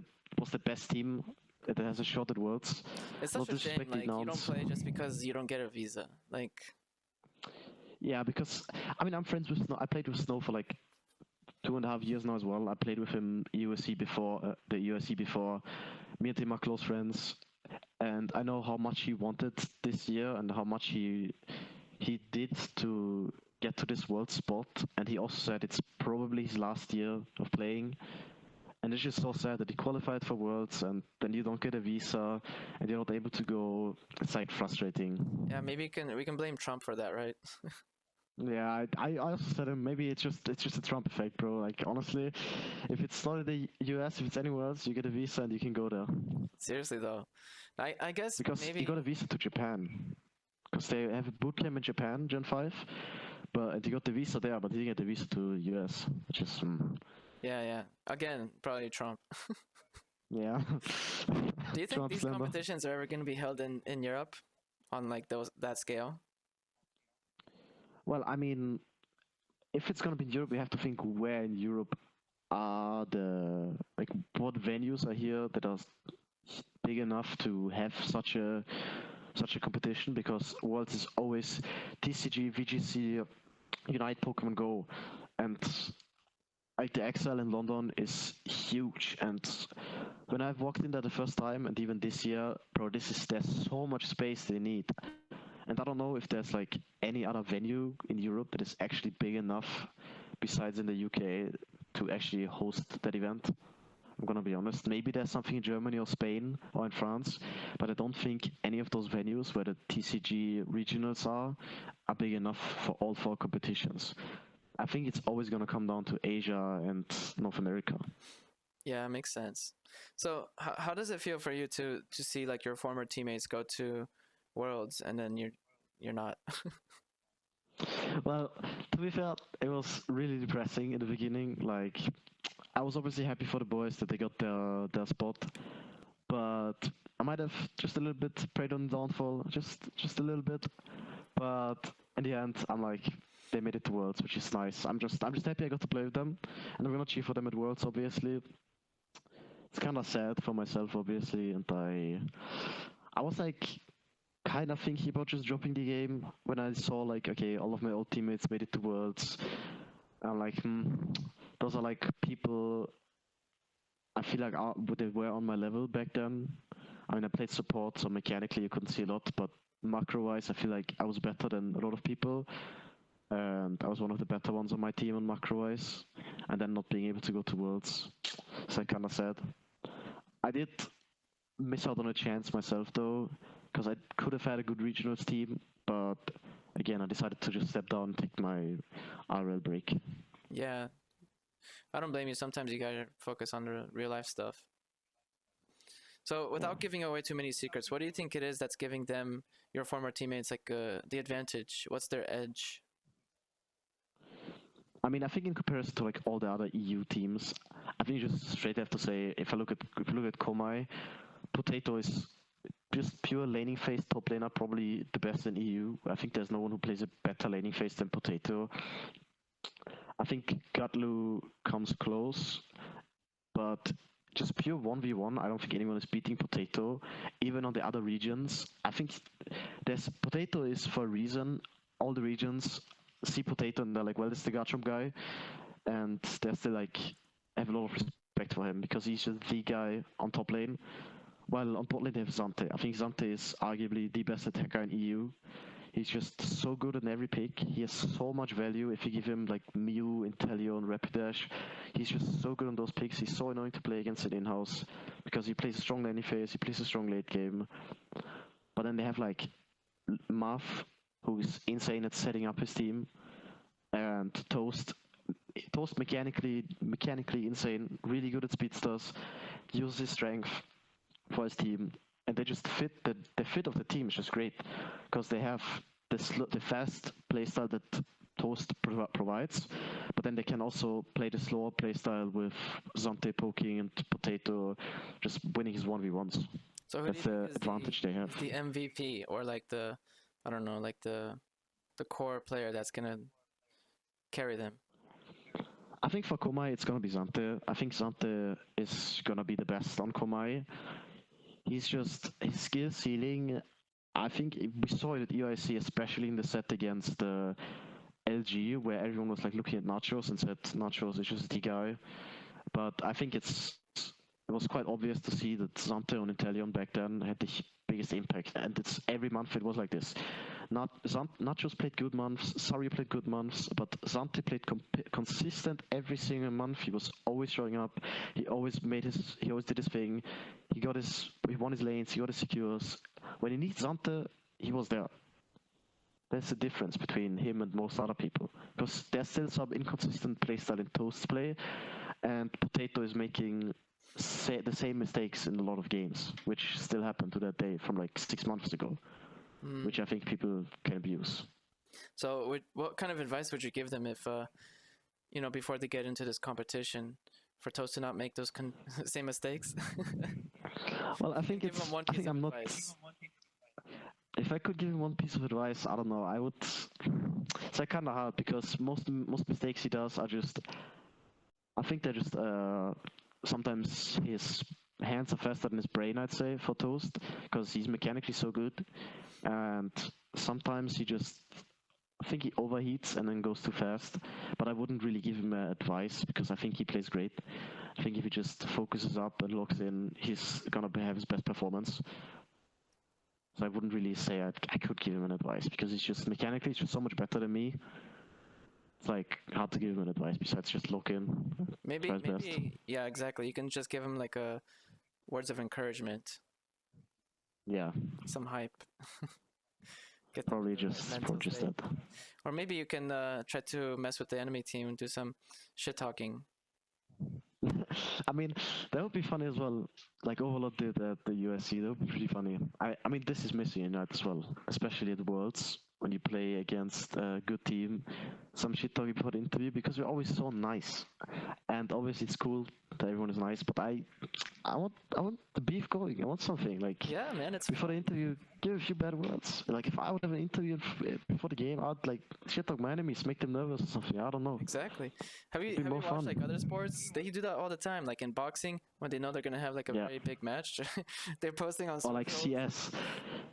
the best team that has a shot at Worlds. it's Not such a shame. disrespect the Like you don't announce. play just because you don't get a visa. Like Yeah, because I mean I'm friends with Snow. I played with Snow for like 2.5 years now as well. I played with him USC before the USC before. Me and him are close friends, and I know how much he wanted this year and how much he did to get to this world spot. And he also said it's probably his last year of playing. And it's just so sad that he qualified for Worlds and then you don't get a visa and you're not able to go. It's like frustrating. yeah, maybe we can blame Trump for that, right? Yeah, I also said him. Maybe it's just a Trump effect, bro. Like honestly, if it's not in the US, if it's anywhere else, you get a visa and you can go there. Seriously though, I guess Because you maybe got a visa to Japan, because they have a boot camp in Japan, Gen 5, but and you got the visa there, but you didn't get the visa to US, which is yeah. Again, probably Trump. yeah. Do you think Trump these slander. competitions are ever going to be held in Europe on like those that scale? Well, I mean, if it's gonna be in Europe, we have to think where in Europe are the like what venues are here that are big enough to have such a competition, because Worlds is always TCG, VGC, Unite, Pokemon Go, and like the XL in London is huge. And when I've walked in there the first time, and even this year, bro, there's so much space they need. And I don't know if there's like any other venue in Europe that is actually big enough, besides in the UK, to actually host that event. I'm gonna be honest. Maybe there's something in Germany or Spain or in France, but I don't think any of those venues where the TCG regionals are big enough for all four competitions. I think it's always gonna come down to Asia and North America. Yeah, makes sense. So how does it feel for you to see like your former teammates go to Worlds and then you're not? Well, to be fair, it was really depressing in the beginning. Like, I was obviously happy for the boys that they got their spot, but I might have just a little bit preyed on the downfall, just a little bit. But in the end, I'm like, they made it to Worlds, which is nice. I'm just happy I got to play with them, and I'm gonna cheer for them at Worlds. Obviously, it's kind of sad for myself, obviously, and I was like kind of thinking about just dropping the game when I saw like, okay, all of my old teammates made it to Worlds. I'm like, those are like people I feel like they were on my level back then. I mean, I played support, so mechanically you couldn't see a lot, but macro-wise, I feel like I was better than a lot of people, and I was one of the better ones on my team on macro-wise, and then not being able to go to Worlds, so kind of sad. I did miss out on a chance myself though, because I could have had a good regionals team, but again, I decided to just step down and take my RL break. Yeah, I don't blame you. Sometimes you gotta focus on the real life stuff. So without giving away too many secrets, what do you think it is that's giving them, your former teammates, like the advantage? What's their edge? I mean, I think in comparison to like all the other EU teams, I think you just straight have to say if you look at Komai, Potato is just pure laning phase top laner, probably the best in EU. I think there's no one who plays a better laning phase than Potato. I think Gatlu comes close, but just pure 1v1, I don't think anyone is beating Potato. Even on the other regions, I think there's Potato is for a reason. All the regions see Potato and they're like, well, this is the Garchomp guy, and they're still like have a lot of respect for him because he's just the guy on top lane. While on bot lane they have Zante. I think Zante is arguably the best attacker in EU. He's just so good in every pick. He has so much value if you give him like Mew, Inteleon, Rapidash. He's just so good on those picks. He's so annoying to play against in in-house because he plays a strong laning phase, he plays a strong late game. But then they have like Marth, who's insane at setting up his team, and Toast, Toast mechanically insane, really good at speedsters, uses his strength for his team, and they just fit the fit of the team is just great because they have the fast playstyle that Toast provides, but then they can also play the slower playstyle with Zante poking and Potato just winning his 1v1s. So who That's do you the think is advantage they have. is the MVP, or like the, I don't know, like the core player that's gonna carry them? I think for Komai it's gonna be Zante. I think Zante is gonna be the best on Komai. He's just his skill ceiling. I think we saw it at EIC, especially in the set against LG, where everyone was like looking at Nachos and said Nachos is just the guy. But I think it was quite obvious to see that Zante on Intellion back then had the biggest impact, and it's every month it was like this. Nachos played good months, Sari played good months, but Zante played consistent every single month. He was always showing up. He always did his thing. He won his lanes. He got his secures. When he needs Zante, he was there. That's the difference between him and most other people, because there's still some inconsistent playstyle in Toast's play, and Potato is making the same mistakes in a lot of games, which still happened to that day from like 6 months ago, which I think people can abuse. So what kind of advice would you give them if, before they get into this competition, for Toast to not make those same mistakes? Well, I think give them one piece of advice. If I could give him one piece of advice, I don't know. I would. It's like kind of hard because most mistakes he does are just. I think they're just. Sometimes his hands are faster than his brain, I'd say, for Toast, because he's mechanically so good, and sometimes he just. I think he overheats and then goes too fast, but I wouldn't really give him advice because I think he plays great. I think if he just focuses up and locks in, he's gonna have his best performance. So I wouldn't really say I could give him an advice because he's just mechanically he's just so much better than me. It's like hard to give him an advice besides just lock in. Maybe, yeah, exactly. You can just give him like a words of encouragement. Yeah. Some hype. Probably just that. Or maybe you can try to mess with the enemy team and do some shit talking. I mean, that would be funny as well. Like Overlord did at the USC, that would be pretty funny. I mean, this is missing in Nyhaat as well, especially at the Worlds when you play against a good team. Some shit talking before the interview because we're always so nice, and obviously it's cool that everyone is nice. But I want the beef going. I want something like yeah, man. It's before the interview. Give a few bad words. Like if I would have an interview before the game, I'd like shit talk my enemies, make them nervous or something. I don't know. Exactly. Have you watched like other sports? They do that all the time. Like in boxing, when they know they're gonna have like a very big match, they're posting on. Or like CS.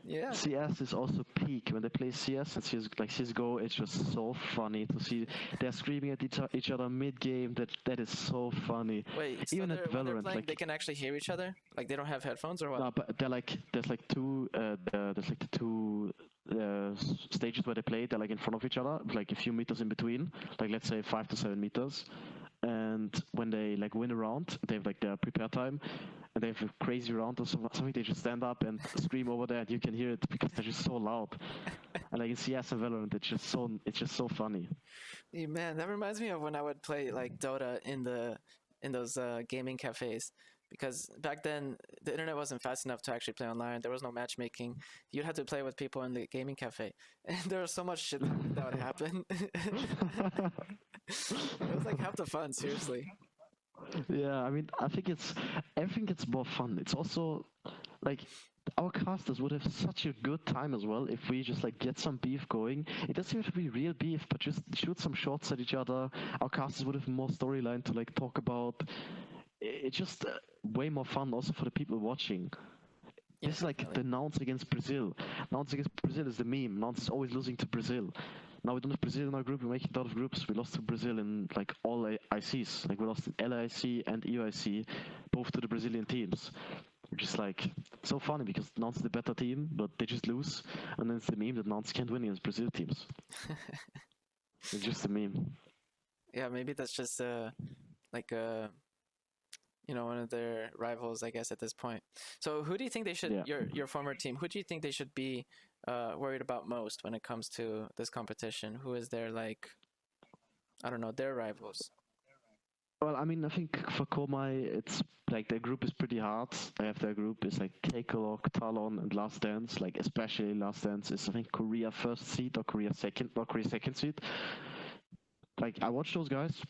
Yeah. CS is also peak when they play CS. It's just like CS:GO. It's just so funny to see. They're screaming at each other mid game. That is so funny. Wait, so even at when they're Valorant, playing, like they can actually hear each other. Like they don't have headphones or what? no, but there's like the two stages where they play. They're like in front of each other, like a few meters in between. Like let's say 5 to 7 meters. And when they like win a round, they have like their prepare time, and they have a crazy round or something. They just stand up and scream over there, and you can hear it because they're just so loud. And like in CS and Valorant, it's just so funny. Yeah, man, that reminds me of when I would play like Dota in those gaming cafes. Because back then the internet wasn't fast enough to actually play online. There was no matchmaking. You'd have to play with people in the gaming cafe, and there was so much shit that would happen. It was like half the fun, seriously. Yeah, I mean, everything gets more fun. It's also like our casters would have such a good time as well if we just like get some beef going. It doesn't have to be real beef, but just shoot some shots at each other. Our casters would have more storyline to like talk about. It's just way more fun also for the people watching. Yeah, this is like the Nouns against Brazil. Nouns against Brazil is the meme. Nouns is always losing to Brazil. Now we don't have Brazil in our group. We're making it out of groups. We lost to Brazil in like all ICs. Like we lost in LIC and EIC, both to the Brazilian teams. Which is like so funny because Nouns is the better team, but they just lose. And then it's the meme that Nouns can't win against Brazil teams. It's just a meme. Yeah, maybe that's just like one of their rivals, I guess, at this point. So who do you think they should, your former team, who do you think they should be worried about most when it comes to this competition? Who is their like I don't know, their rivals? Well, I mean, I think for Komai, it's like their group is pretty hard. I have their group is like Takelog, Talon, and Last Dance. Like especially Last Dance is I think Korea first seed or Korea second or Korea second seed. Like I watched those guys.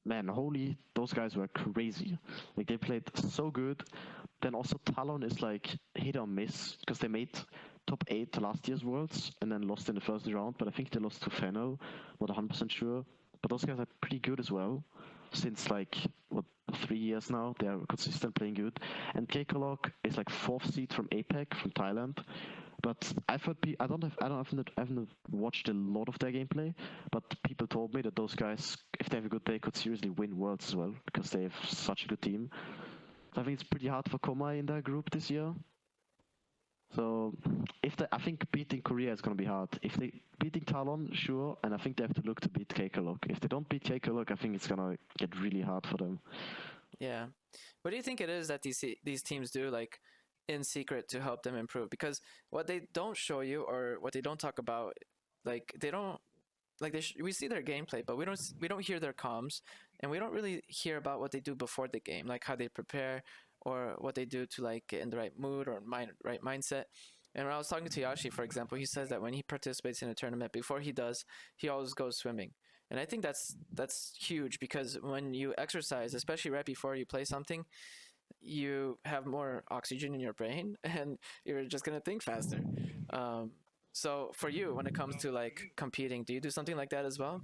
Man, holy, those guys were crazy. Like they played so good. Then also Talon is like hit or miss because they made top 8 to last year's Worlds and then lost in the first round. But I think they lost to Feno. Not 100% sure. But those guys are pretty good as well. Since like what 3 years now, they are consistent playing good. And Kekolok is like 4th seed from APEC from Thailand. But I've heard I haven't watched a lot of their gameplay, but people told me that those guys, if they have a good day, could seriously win Worlds as well because they have such a good team. So I think it's pretty hard for Komai in their group this year. So I think beating Korea is gonna be hard. If they beating Talon, sure, and I think they have to look to beat Kekalok. If they don't beat Kekalok, I think it's gonna get really hard for them. Yeah. What do you think it is that these teams do like in secret to help them improve? Because what they don't show you or what they don't talk about, like they don't like we see their gameplay, but we don't hear their comms, and we don't really hear about what they do before the game, like how they prepare or what they do to like get in the right mood or right mindset. And when I was talking to Yashi, for example, he says that when he participates in a tournament, before he does, he always goes swimming. And I think that's huge because when you exercise, especially right before you play something, you have more oxygen in your brain and you're just gonna think faster. Um, so for you, when it comes to like competing, do you do something like that as well?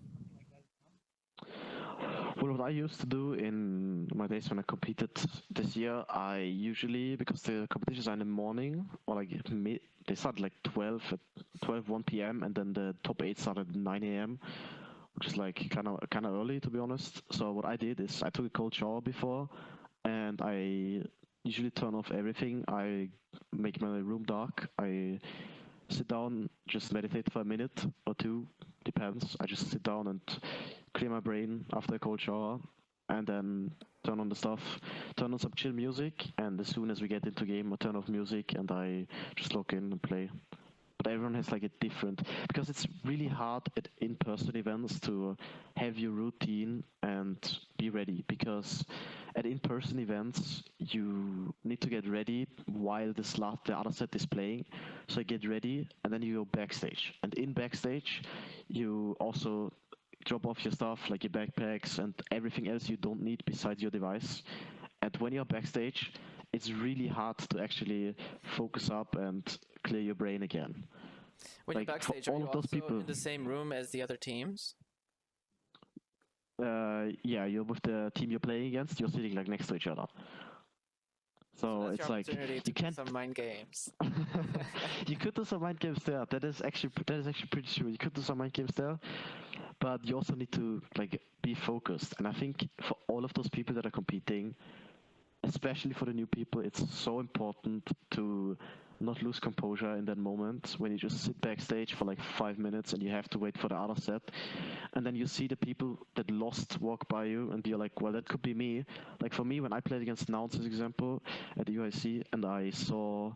Well, what I used to do in my days when I competed this year, I usually, because the competitions are in the morning, or like they start like 1 p.m., and then the top 8 started at 9 a.m., which is like kind of early, to be honest. So what I did is I took a cold shower before, and I usually turn off everything. I make my room dark. I sit down, just meditate for a minute or two, depends. I just sit down and clear my brain after a cold shower, and then turn on the stuff, turn on some chill music, and as soon as we get into game, I turn off music and I just log in and play. But everyone has like a different, because it's really hard at in-person events to have your routine and be ready, because at in-person events you need to get ready while the other set is playing. So you get ready and then you go backstage, and in backstage you also drop off your stuff like your backpacks and everything else you don't need besides your device. And when you're backstage, it's really hard to actually focus up and clear your brain again. When you're Like for backstage, are all you of those also people, in the same room as the other teams? yeah, you're with the team you're playing against. You're sitting like next to each other. So So that's your it's like opportunity to you do can't. some mind games. You could do some mind games there. That is actually pretty true. You could do some mind games there, but you also need to like be focused. And I think for all of those people that are competing, especially for the new people, it's so important to not lose composure in that moment when you just sit backstage for like 5 minutes and you have to wait for the other set, and then you see the people that lost walk by you and you're like, well, that could be me. Like for me, when I played against Nouns, as example, at the UIC, and I saw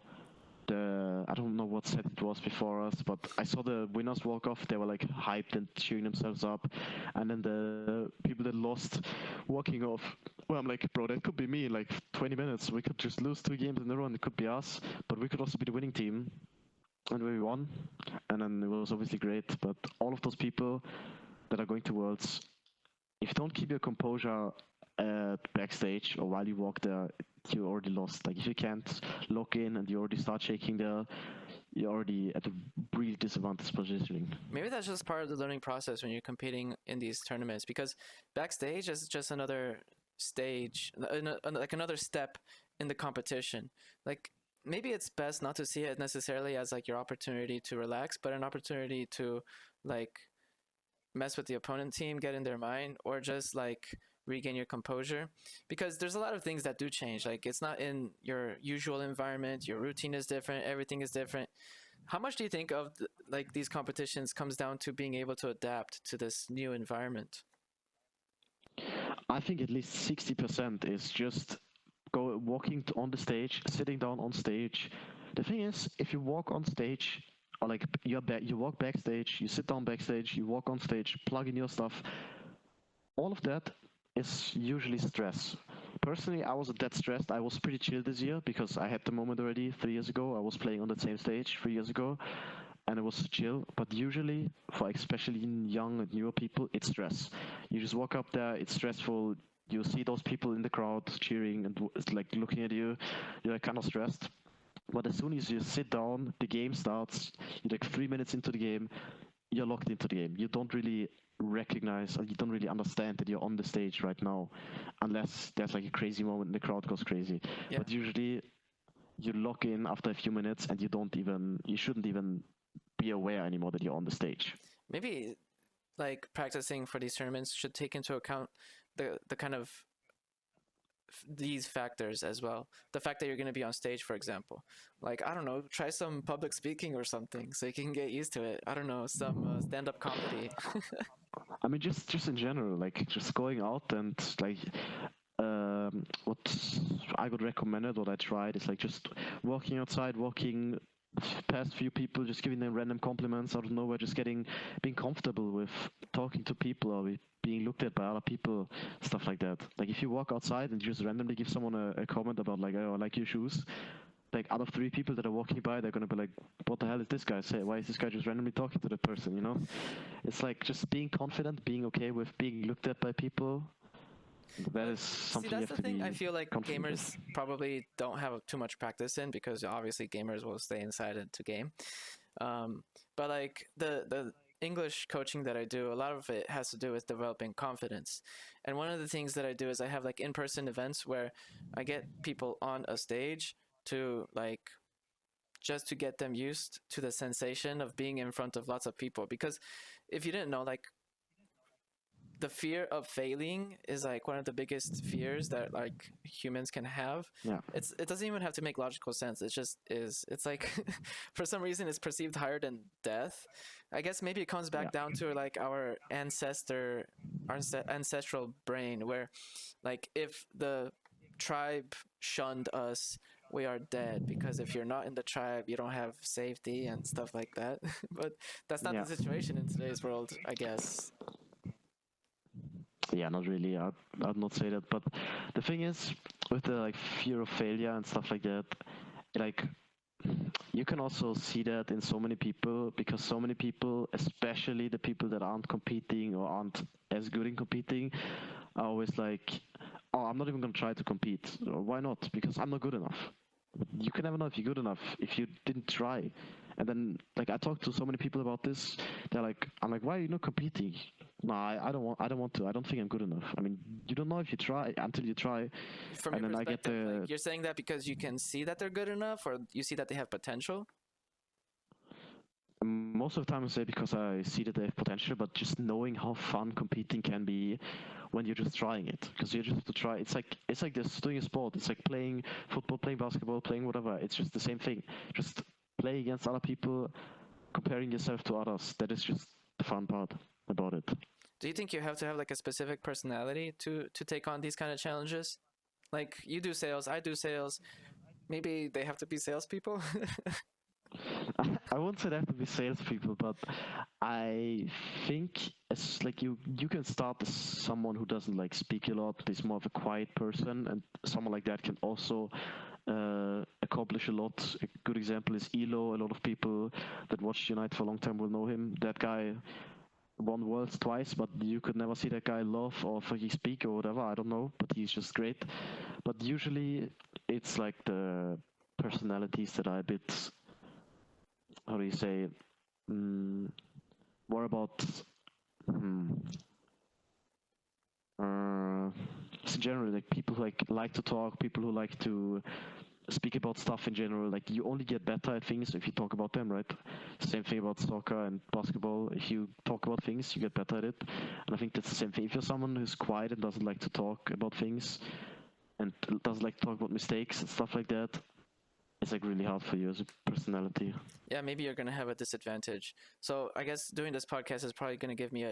I don't know what set it was before us, but I saw the winners walk off. They were like hyped and cheering themselves up, and then the people that lost walking off. Well, I'm like, bro, that could be me. In like 20 minutes, we could just lose 2 games in a row, and it could be us. But we could also be the winning team, and we won. And then it was obviously great. But all of those people that are going to Worlds, if you don't keep your composure backstage or while you walk there, you already lost. Like if you can't lock in and you already start shaking there, you're already at a really disadvantaged positioning. Maybe that's just part of the learning process when you're competing in these tournaments, because backstage is just another stage, like another step in the competition. Like maybe it's best not to see it necessarily as like your opportunity to relax, but an opportunity to like mess with the opponent team, get in their mind, or just like regain your composure, because there's a lot of things that do change. Like it's not in your usual environment, your routine is different, everything is different. How much do you think of like these competitions comes down to being able to adapt to this new environment? I think at least 60% is just walking on the stage, sitting down on stage. The thing is, if you walk on stage, or like you walk backstage, you sit down backstage, you walk on stage, plug in your stuff. All of that is usually stress. Personally, I wasn't that stressed. I was pretty chill this year because I had the moment already 3 years ago. I was playing on the same stage 3 years ago, and it was chill. But usually, for especially young and newer people, it's stress. You just walk up there, it's stressful. You see those people in the crowd cheering and it's like looking at you. You're like kind of stressed. But as soon as you sit down, the game starts. You're like 3 minutes into the game, you're locked into the game. You don't really recognize or you don't really understand that you're on the stage right now, unless there's like a crazy moment and the crowd goes crazy. Yeah. But usually you lock in after a few minutes and you shouldn't even be aware anymore that you're on the stage. Maybe like practicing for these tournaments should take into account the kind of these factors as well. The fact that you're going to be on stage, for example, like I don't know, try some public speaking or something so you can get used to it. I don't know, some stand-up comedy. I mean, just in general, like just going out and like what I would recommend it, what I tried is like just walking outside, walking past few people, just giving them random compliments out of nowhere, just being comfortable with talking to people or with being looked at by other people, stuff like that. Like if you walk outside and you just randomly give someone a comment about like, oh, I like your shoes, like out of 3 people that are walking by, they're gonna be like, what the hell is this guy saying? Why is this guy just randomly talking to the person, you know? It's like just being confident, being okay with being looked at by people. That is something See, you that's have the to thing. be I feel like confident gamers with. probably don't have too much practice in because obviously gamers will stay inside and to game. But like the English coaching that I do, a lot of it has to do with developing confidence. And one of the things that I do is I have like in-person events where I get people on a stage to like just to get them used to the sensation of being in front of lots of people. Because if you didn't know, like the fear of failing is like one of the biggest fears that like humans can have. Yeah. It doesn't even have to make logical sense. It just is. It's like for some reason it's perceived higher than death. I guess maybe it comes back down to like our ancestral brain, where like if the tribe shunned us, we are dead, because if you're not in the tribe you don't have safety and stuff like that. But that's not Yeah. the situation in today's world, I guess. Yeah, not really. I'd not say that. But the thing is, with the like fear of failure and stuff like that, like you can also see that in so many people, because so many people, especially the people that aren't competing or aren't as good in competing, are always like, oh, I'm not even gonna try to compete. Why not? Because I'm not good enough. You can never know if you're good enough if you didn't try. And then, like, I talked to so many people about this. They're like, I'm like, why are you not competing? No, I don't want. I don't want to. I don't think I'm good enough. I mean, you don't know if you try until you try. From And your then I get perspective, like you're saying that because you can see that they're good enough, or you see that they have potential? most of the time I say because I see that they have potential, but just knowing how fun competing can be when you're just trying it, because you just have to try. It's like just doing a sport. It's like playing football, playing basketball, playing whatever. It's just the same thing. Just play against other people, comparing yourself to others. That is just the fun part about it. Do you think you have to have like a specific personality to take on these kind of challenges? Like you do sales, I do sales. Maybe they have to be salespeople. I wouldn't say they have to be salespeople, but I think it's like you can start as someone who doesn't like speak a lot, but is more of a quiet person, and someone like that can also accomplish a lot. A good example is Elo. A lot of people that watched Unite for a long time will know him. That guy won Worlds twice, but you could never see that guy laugh or fucking speak or whatever. I don't know, but he's just great. But usually it's like the personalities that are a bit, how do you say, more about hmm, just in general, like people who like to talk, people who like to speak about stuff in general. Like you only get better at things if you talk about them, right? Same thing about soccer and basketball. If you talk about things, you get better at it. And I think that's the same thing. If you're someone who's quiet and doesn't like to talk about things and doesn't like to talk about mistakes and stuff like that, it's like really hard for you as a personality. Yeah, maybe you're gonna have a disadvantage. So I guess doing this podcast is probably gonna give me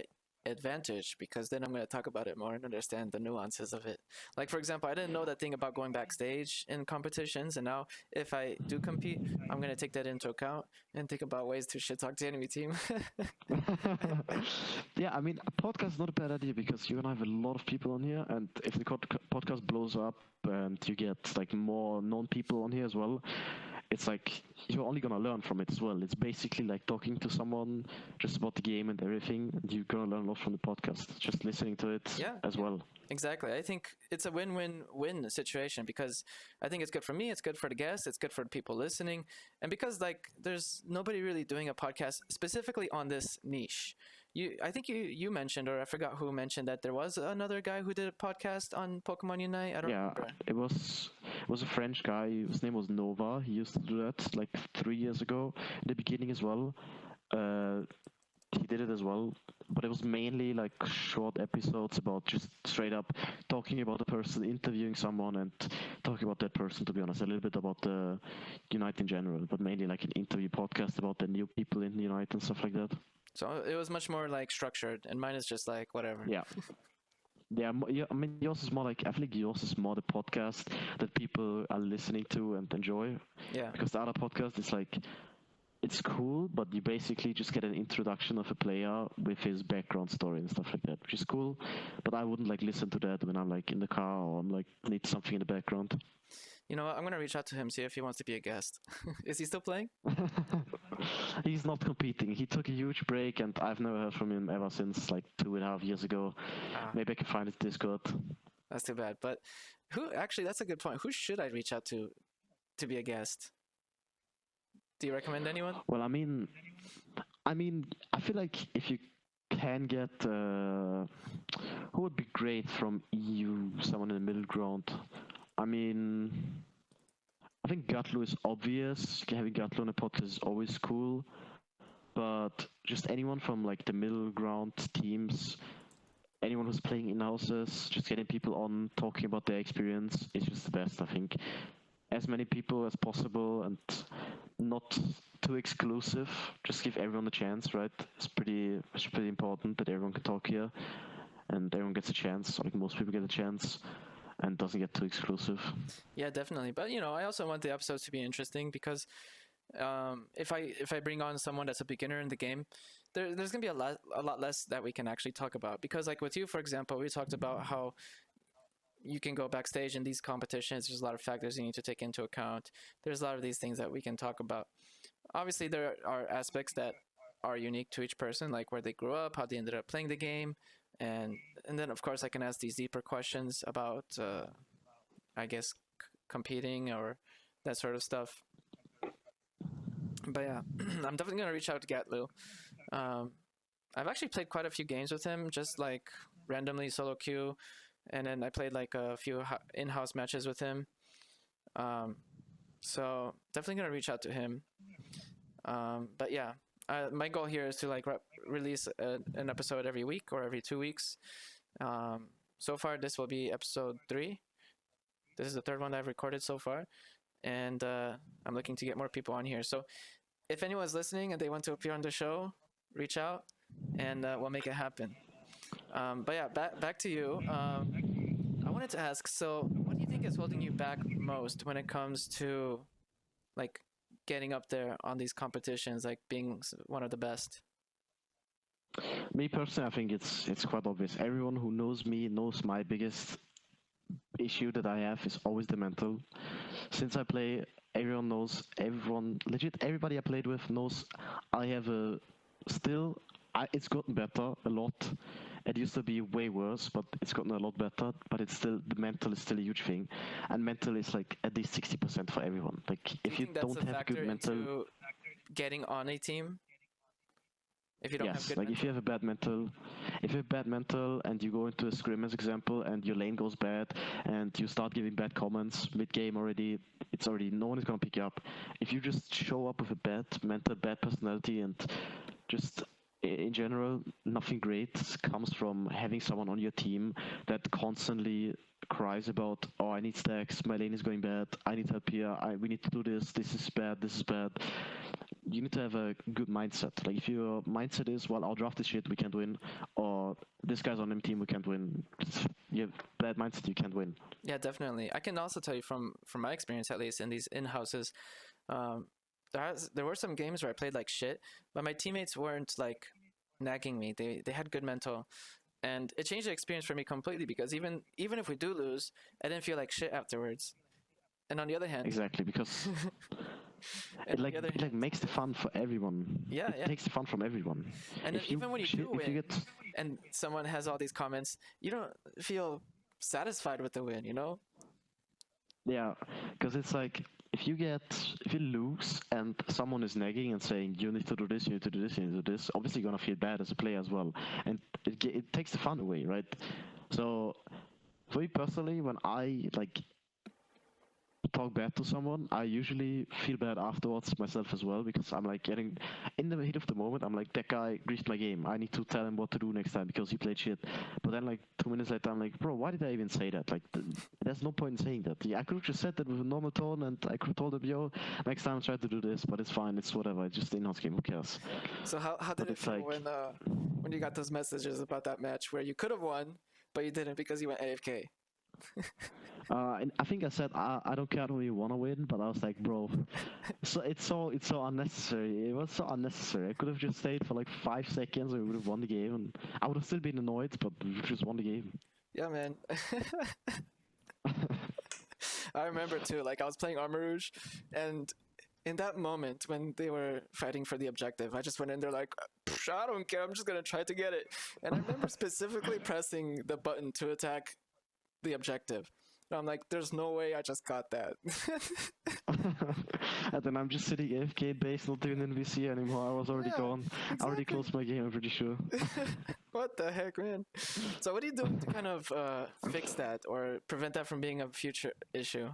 a advantage because then I'm going to talk about it more and understand the nuances of it. Like, for example, I didn't know that thing about going backstage in competitions, and now if I do compete, I'm going to take that into account and think about ways to shit talk the enemy team. Yeah, I mean, a podcast is not a bad idea because you're gonna have a lot of people on here, and if the podcast blows up and you get like more known people on here as well, it's like you're only gonna learn from it as well. It's basically like talking to someone just about the game and everything, and you're gonna learn a lot from the podcast, just listening to it Yeah. as well. Exactly. I think it's a win-win-win situation because I think it's good for me, it's good for the guests, it's good for the people listening, and because like there's nobody really doing a podcast specifically on this niche. I think you mentioned, or I forgot who mentioned that there was another guy who did a podcast on Pokemon Unite. I don't Yeah, remember. it was a French guy. His name was Nova. He used to do that like 3 years ago in the beginning as well. Uh, he did it as well, but it was mainly like short episodes about just straight up talking about a person, interviewing someone, and talking about that person. To be honest, a little bit about the Unite in general, but mainly like an interview podcast about the new people in Unite and stuff like that. So it was much more like structured, and mine is just like whatever. Yeah. Yeah, I mean, yours is more like, I feel like yours is more the podcast that people are listening to and enjoy. Yeah. Because the other podcast is like, it's cool, but you basically just get an introduction of a player with his background story and stuff like that, which is cool. But I wouldn't like listen to that when I'm like in the car or I'm like need something in the background. You know what? I'm gonna reach out to him, see if he wants to be a guest. Is he still playing? He's not competing. He took a huge break, and I've never heard from him ever since like 2.5 years ago. Maybe I can find his Discord. That's too bad. But who actually? That's a good point. Who should I reach out to be a guest? Do you recommend anyone? Well, I feel like if you can get who would be great from EU, someone in the middle ground. I mean, I think Gatlo is obvious. Having Gatlo on a podcast is always cool, but just anyone from like the middle ground teams, anyone who's playing in-houses, just getting people on talking about their experience is just the best. I think as many people as possible and not too exclusive. Just give everyone a chance, right? It's pretty important that everyone can talk here and everyone gets a chance. Like most people get a chance and doesn't get too exclusive. Yeah, definitely. But you know, I also want the episodes to be interesting because if I bring on someone that's a beginner in the game, there's gonna be a lot less that we can actually talk about. Because like with you, for example, we talked about how you can go backstage in these competitions. There's a lot of factors you need to take into account. There's a lot of these things that we can talk about. Obviously, there are aspects that are unique to each person, like where they grew up, how they ended up playing the game, and then of course I can ask these deeper questions about, I guess, competing or that sort of stuff. But yeah, I'm definitely gonna reach out to Gatlu. I've actually played quite a few games with him, just like randomly solo queue, and then I played like a few in-house matches with him. So definitely gonna reach out to him. But yeah, my goal here is to like release an episode every week or every 2 weeks. So far, this will be episode 3. This is the third one that I've recorded so far, and I'm looking to get more people on here. So if anyone's listening and they want to appear on the show, reach out, and we'll make it happen. But yeah, back to you. I wanted to ask, so what do you think is holding you back most when it comes to like getting up there on these competitions, like being one of the best? Me personally, I think it's quite obvious. Everyone who knows me knows my biggest issue that I have is always the mental. Since I play, everyone knows, legit everybody I played with knows I have it's gotten better a lot. It used to be way worse, but it's gotten a lot better. But it's still, the mental is still a huge thing, and mental is like at least 60% for everyone. Like if you don't have good mental, into getting on a team. If you don't have good like mental. if you have bad mental and you go into a scrim as example and your lane goes bad and you start giving bad comments mid game already, no one is gonna pick you up. If you just show up with a bad mental, bad personality, and just in general nothing great comes from having someone on your team that constantly cries about, oh, I need stacks, my lane is going bad, I need help here, we need to do this, this is bad. you need to have a good mindset. Like if your mindset is, well, I'll draft this shit, we can't win, or this guy's on the team, we can't win. You have bad mindset, you can't win. Yeah, definitely. I can also tell you from my experience, at least in these in-houses, um, there were some games where I played like shit, but my teammates weren't like nagging me. They had good mental, and it changed the experience for me completely because even if we do lose, I didn't feel like shit afterwards. And on the other hand, Exactly, because and on the other it like hand, makes the fun for everyone. yeah, It yeah. takes the fun from everyone. And then even when you do If you win, get and someone has all these comments, you don't feel satisfied with the win, you know? yeah, because it's like if you lose and someone is nagging and saying you need to do this, you need to do this, you need to do this, obviously you're gonna feel bad as a player as well, and it takes the fun away, right? So for me personally, when I like talk bad to someone, I usually feel bad afterwards myself as well because I'm like getting in the heat of the moment. I'm like, that guy greased my game. I need to tell him what to do next time because he played shit. But then like 2 minutes later, I'm like, bro, why did I even say that? Like, there's no point in saying that. Yeah, I could have just said that with a normal tone, and I could have told him, yo, next time try to do this. But it's fine. It's whatever. It's just an in-house game. Who cares? So how did But it it's feel like, when you got those messages about that match where you could have won, but you didn't because you went AFK? and I think I said I don't care who you wanna win, but I was like, bro, so it's so unnecessary. It was so unnecessary. I could have just stayed for like 5 seconds and we would have won the game, and I would have still been annoyed, but we just won the game. Yeah, man. I remember too. Like I was playing Armor Rouge, and in that moment when they were fighting for the objective, I just went in there like, I don't care. I'm just gonna try to get it. And I remember specifically pressing the button to attack the objective. And I'm like, there's no way I just got that. And then I'm just sitting AFK base, not doing NVC anymore. I was already Yeah, gone. I already exactly. closed my game, I'm pretty sure. What the heck, man? So what are you doing to kind of fix that or prevent that from being a future issue?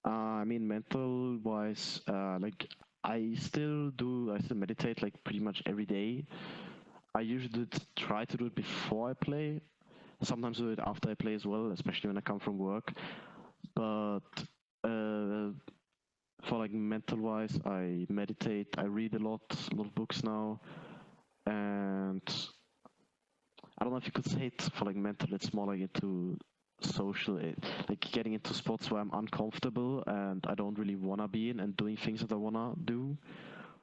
I mean, mental wise, like I still meditate like pretty much every day. I usually try to do it before I play. Sometimes do it after I play as well, especially when I come from work. But uh, for like mental wise, I meditate. I read a lot of books now, and I don't know if you could say it for like mental. It's more like into social, like getting into spots where I'm uncomfortable and I don't really wanna be in, and doing things that I wanna do,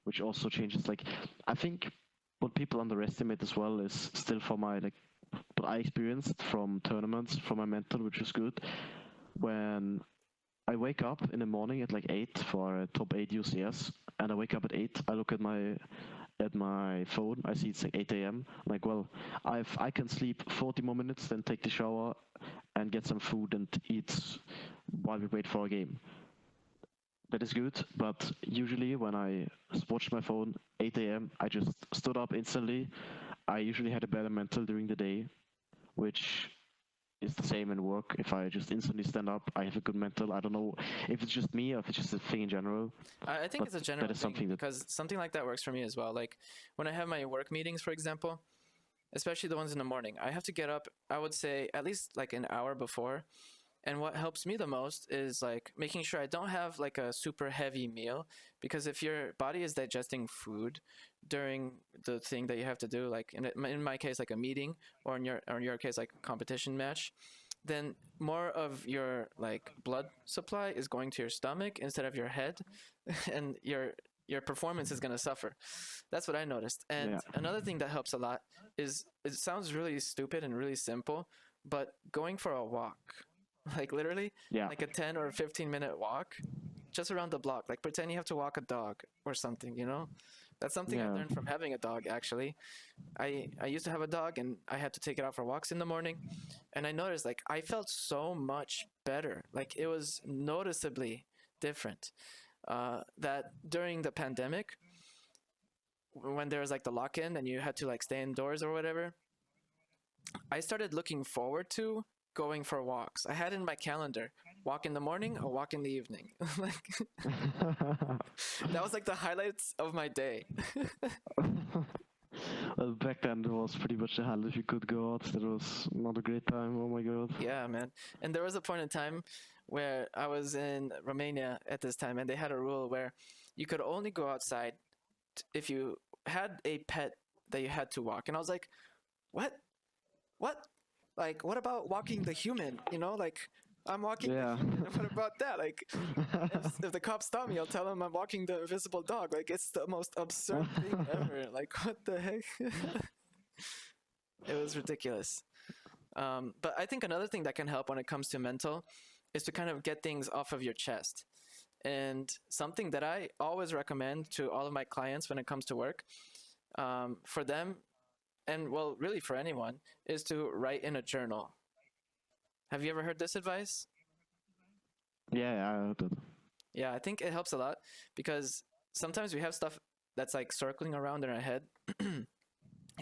which also changes. Like I think what people underestimate as well is still for my like what I experienced from tournaments for my mental, which was good. When I wake up in the morning at like 8 for a top 8 UCS, and I wake up at 8, I look at my phone, I see it's like 8 a.m. I'm like, well, I can sleep 40 more minutes, then take the shower and get some food and eat while we wait for a game. That is good, but usually when I watched my phone 8 a.m., I just stood up instantly. I usually had a better mental during the day, which is the same in work. If I just instantly stand up, I have a good mental. I don't know if it's just me or if it's just a thing in general, I think but it's a that general is thing something that, because something like that works for me as well. Like when I have my work meetings, for example, especially the ones in the morning, I have to get up, I would say at least like an hour before. And what helps me the most is like making sure I don't have like a super heavy meal, because if your body is digesting food during the thing that you have to do, like in my case like a meeting, or in your case like a competition match, then more of your like blood supply is going to your stomach instead of your head, and your performance is going to suffer. That's what I noticed. And yeah, another thing that helps a lot is, it sounds really stupid and really simple, but going for a walk, like literally yeah, like a 10 or 15-minute walk just around the block, like pretend you have to walk a dog or something, you know. That's something I yeah. learned from having a dog, actually. I used to have a dog and I had to take it out for walks in the morning, and I noticed like I felt so much better. Like it was noticeably different. That during the pandemic, when there was like the lock-in and you had to like stay indoors or whatever, I started looking forward to going for walks. I had in my calendar, walk in the morning, a walk in the evening. Like that was like the highlights of my day. Well, back then it was pretty much the hell if you could go out. That was not a great time. Oh my god. Yeah, man. And there was a point in time where I was in Romania at this time, and they had a rule where you could only go outside if you had a pet that you had to walk. And I was like, what? What? Like, what about walking the human? You know, like I'm walking the Yeah. human. What about that? Like, if the cops stop me, I'll tell them I'm walking the invisible dog. Like, it's the most absurd thing ever. Like, what the heck? It was ridiculous. But I think another thing that can help when it comes to mental is to kind of get things off of your chest. And something that I always recommend to all of my clients when it comes to work, for them, and well, really for anyone, is to write in a journal. Have you ever heard this advice? Yeah, I heard it. Yeah, I think it helps a lot because sometimes we have stuff that's like circling around in our head.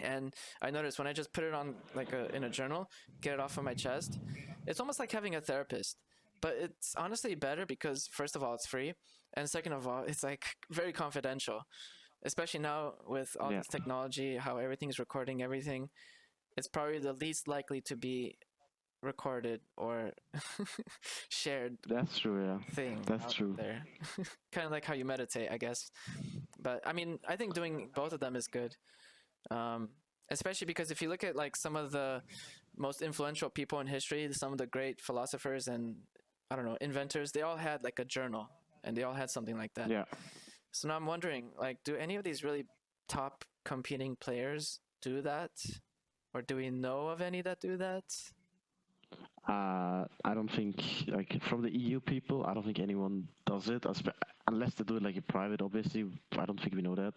And I notice when I just put it on like in a journal, get it off of my chest, it's almost like having a therapist. But it's honestly better because first of all, it's free, and second of all, it's like very confidential. Especially now with all Yeah. this technology, how everything's recording everything, it's probably the least likely to be recorded or shared That's true, yeah. thing That's out true. there. Kind of like how you meditate, I guess. But I mean, I think doing both of them is good. Um, Especially because if you look at like some of the most influential people in history, some of the great philosophers and I don't know, inventors, they all had like a journal and they all had something like that. Yeah. So now I'm wondering, like, do any of these really top competing players do that? Or do we know of any that do that? I don't think, like, from the EU people, I don't think anyone does it, unless they do it like in private, obviously. I don't think we know that.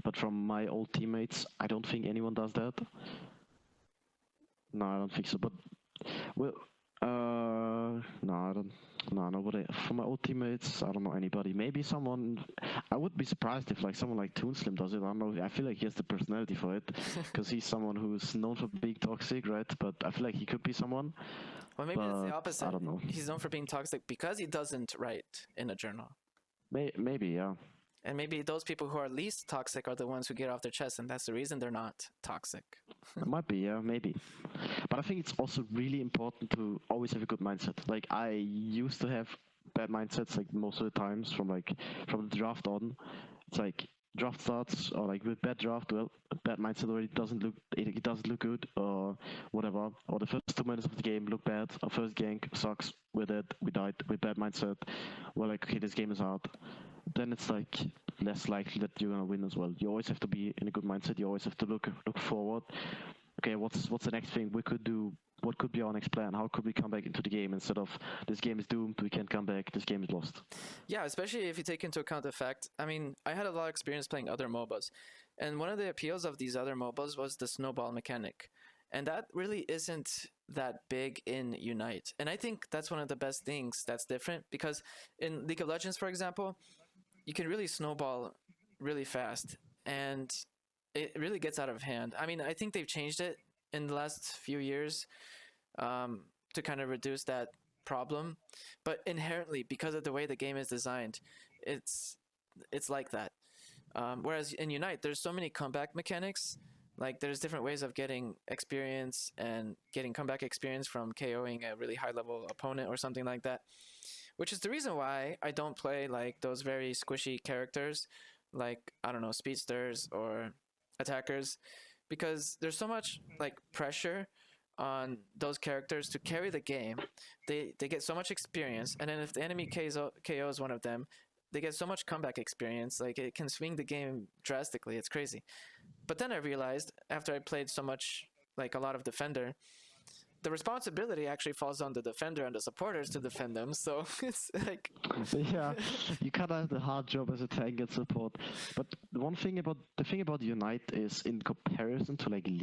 But from my old teammates, I don't think anyone does that. No, I don't think so. But, well, no, I don't. No, nobody. From my old teammates, I don't know anybody. Maybe someone. I would be surprised if like someone like Toon Slim does it. I don't know. I feel like he has the personality for it, because he's someone who's known for being toxic, right? But I feel like he could be someone. Well, maybe it's the But opposite. I don't know. He's known for being toxic because he doesn't write in a journal. Maybe, yeah. And maybe those people who are least toxic are the ones who get off their chest, and that's the reason they're not toxic. It might be, yeah, maybe. But I think it's also really important to always have a good mindset. Like, I used to have bad mindsets like most of the times from the draft on. It's like draft starts, or like with bad draft, well, bad mindset already it doesn't look good, or whatever. Or the first 2 minutes of the game look bad. Our first gank sucks. We're dead. We died with bad mindset. We're like, okay, this game is hard. Then it's like less likely that you're gonna win as well. You always have to be in a good mindset. You always have to look forward. Okay, what's the next thing we could do? What could be our next plan? How could we come back into the game instead of this game is doomed, we can't come back, this game is lost? Yeah, especially if you take into account the fact, I mean, I had a lot of experience playing other MOBAs, and one of the appeals of these other MOBAs was the snowball mechanic. And that really isn't that big in Unite. And I think that's one of the best things that's different because in League of Legends, for example, you can really snowball really fast and it really gets out of hand. I mean, I think they've changed it in the last few years to kind of reduce that problem, but inherently, because of the way the game is designed, it's like that. Whereas in Unite, there's so many comeback mechanics. Like there's different ways of getting experience and getting comeback experience from KOing a really high level opponent or something like that, which is the reason why I don't play like those very squishy characters like I don't know, speedsters or attackers, because there's so much like pressure on those characters to carry the game. They get so much experience, and then if the enemy KOs one of them, they get so much comeback experience, like it can swing the game drastically. It's crazy. But then I realized after I played so much, like a lot of defender, the responsibility actually falls on the defender and the supporters to defend them. So it's like Yeah, you kind of have the hard job as a tank and support. But the thing about Unite is in comparison to like in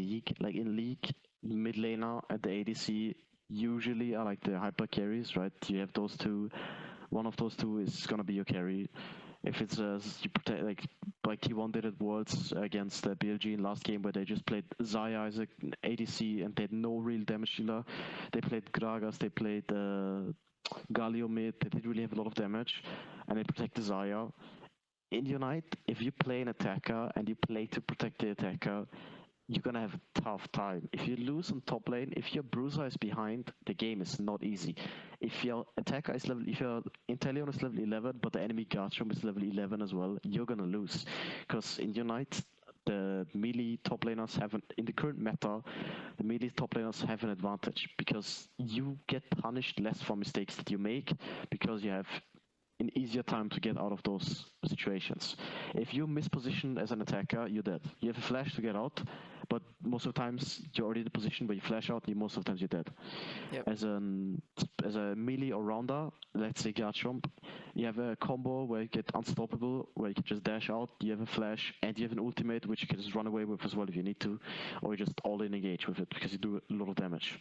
League, mid laner and the ADC usually are like the hyper carries, right? You have those two. One of those two is gonna be your carry. If it's you protect like T1 did at Worlds against BLG in last game, where they just played Zaya as an ADC and they had no real damage dealer. They played Gragas, they played Galio mid. They didn't really have a lot of damage, and they protected Zaya. In Unite, if you play an attacker and you play to protect the attacker, you're gonna have a tough time. If you lose on top lane, if your bruiser is behind, the game is not easy. If your attacker is level, if your Inteleon is level 11, but the enemy Garchomp is level 11 as well, you're gonna lose. Because in Unite, the melee top laners have in the current meta, the melee top laners have an advantage because you get punished less for mistakes that you make because you have an easier time to get out of those situations. If you misposition as an attacker, you're dead. You have a flash to get out, but most of the times you're already in the position where you flash out. Most of the times you're dead. Yep. As a melee or rounder, let's say Garchomp, you have a combo where you get unstoppable, where you can just dash out. You have a flash and you have an ultimate which you can just run away with as well if you need to, or you just all in engage with it because you do a lot of damage.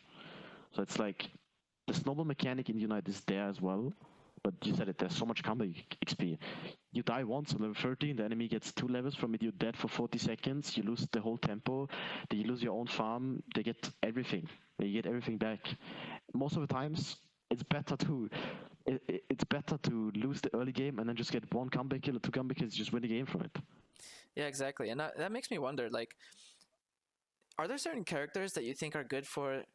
So it's like the snowball mechanic in Unite is there as well. But you said it, there's so much combo XP. You die once on level 13, the enemy gets 2 levels from it, you're dead for 40 seconds, you lose the whole tempo, then you lose your own farm, they get everything. You get everything back. Most of the times, it's better to lose the early game and then just get one comeback kill or two comeback kills, just win the game from it. Yeah, exactly. And that makes me wonder, like, are there certain characters that you think are good for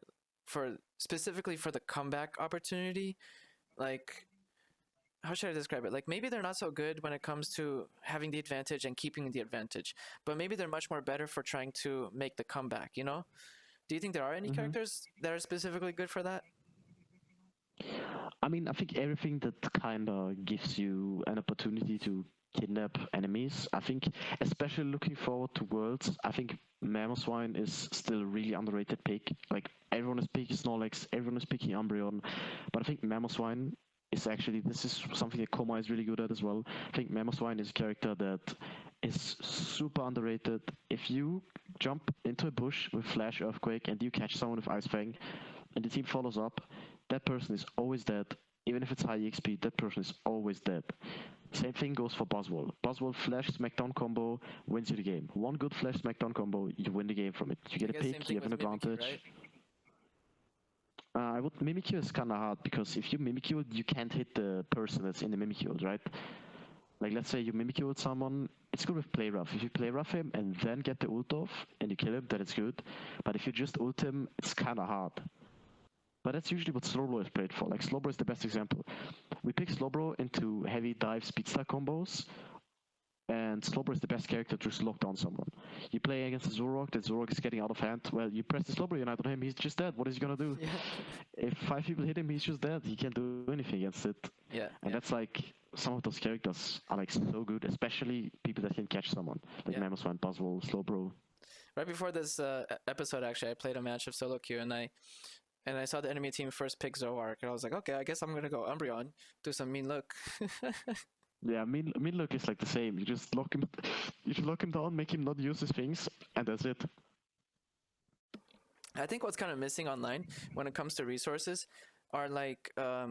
specifically for the comeback opportunity? Like, how should I describe it? Like, maybe they're not so good when it comes to having the advantage and keeping the advantage, but maybe they're much more better for trying to make the comeback, you know? Do you think there are any characters that are specifically good for that? I mean, I think everything that kind of gives you an opportunity to kidnap enemies. I think, especially looking forward to Worlds, I think Mamoswine is still a really underrated pick. Like, everyone is picking Snorlax, everyone is picking Umbreon, but I think Mamoswine is actually, this is something that Koma is really good at as well. I think Mamoswine is a character that is super underrated. If you jump into a bush with Flash Earthquake and you catch someone with Ice Fang, and the team follows up, that person is always dead. Even if it's high XP, that person is always dead. Same thing goes for Buzzwole. Buzzwole Flash Smackdown combo wins you the game. One good Flash Smackdown combo, you win the game from it. You get a pick, you have an advantage. Mimikyu, right? I would Mimikyu is kind of hard because if you Mimikyu, you can't hit the person that's in the Mimikyu, right? Like, let's say you Mimikyu with someone, it's good with play rough. If you play rough him and then get the ult off and you kill him, then it's good. But if you just ult him, it's kind of hard. But that's usually what Slowbro is played for. Like, Slowbro is the best example. We pick Slowbro into heavy dive speedster combos, and Slowbro is the best character to just lock down someone. You play against a Zoroark, that Zoroark is getting out of hand. Well, you press the Slowbro Unite on him, he's just dead. What is he gonna do? Yeah. If 5 people hit him, he's just dead. He can't do anything against it. Yeah. And that's like, some of those characters are like so good, especially people that can catch someone. Like Mamoswine, Buzzwole, Slowbro. Right before this episode, actually, I played a match of solo queue, and I saw the enemy team first pick Zoroark, and I was like, okay, I guess I'm gonna go Umbreon, do some mean look. Yeah, mean look is like the same. You just lock him down, make him not use his things, and that's it. I think what's kind of missing online when it comes to resources are like a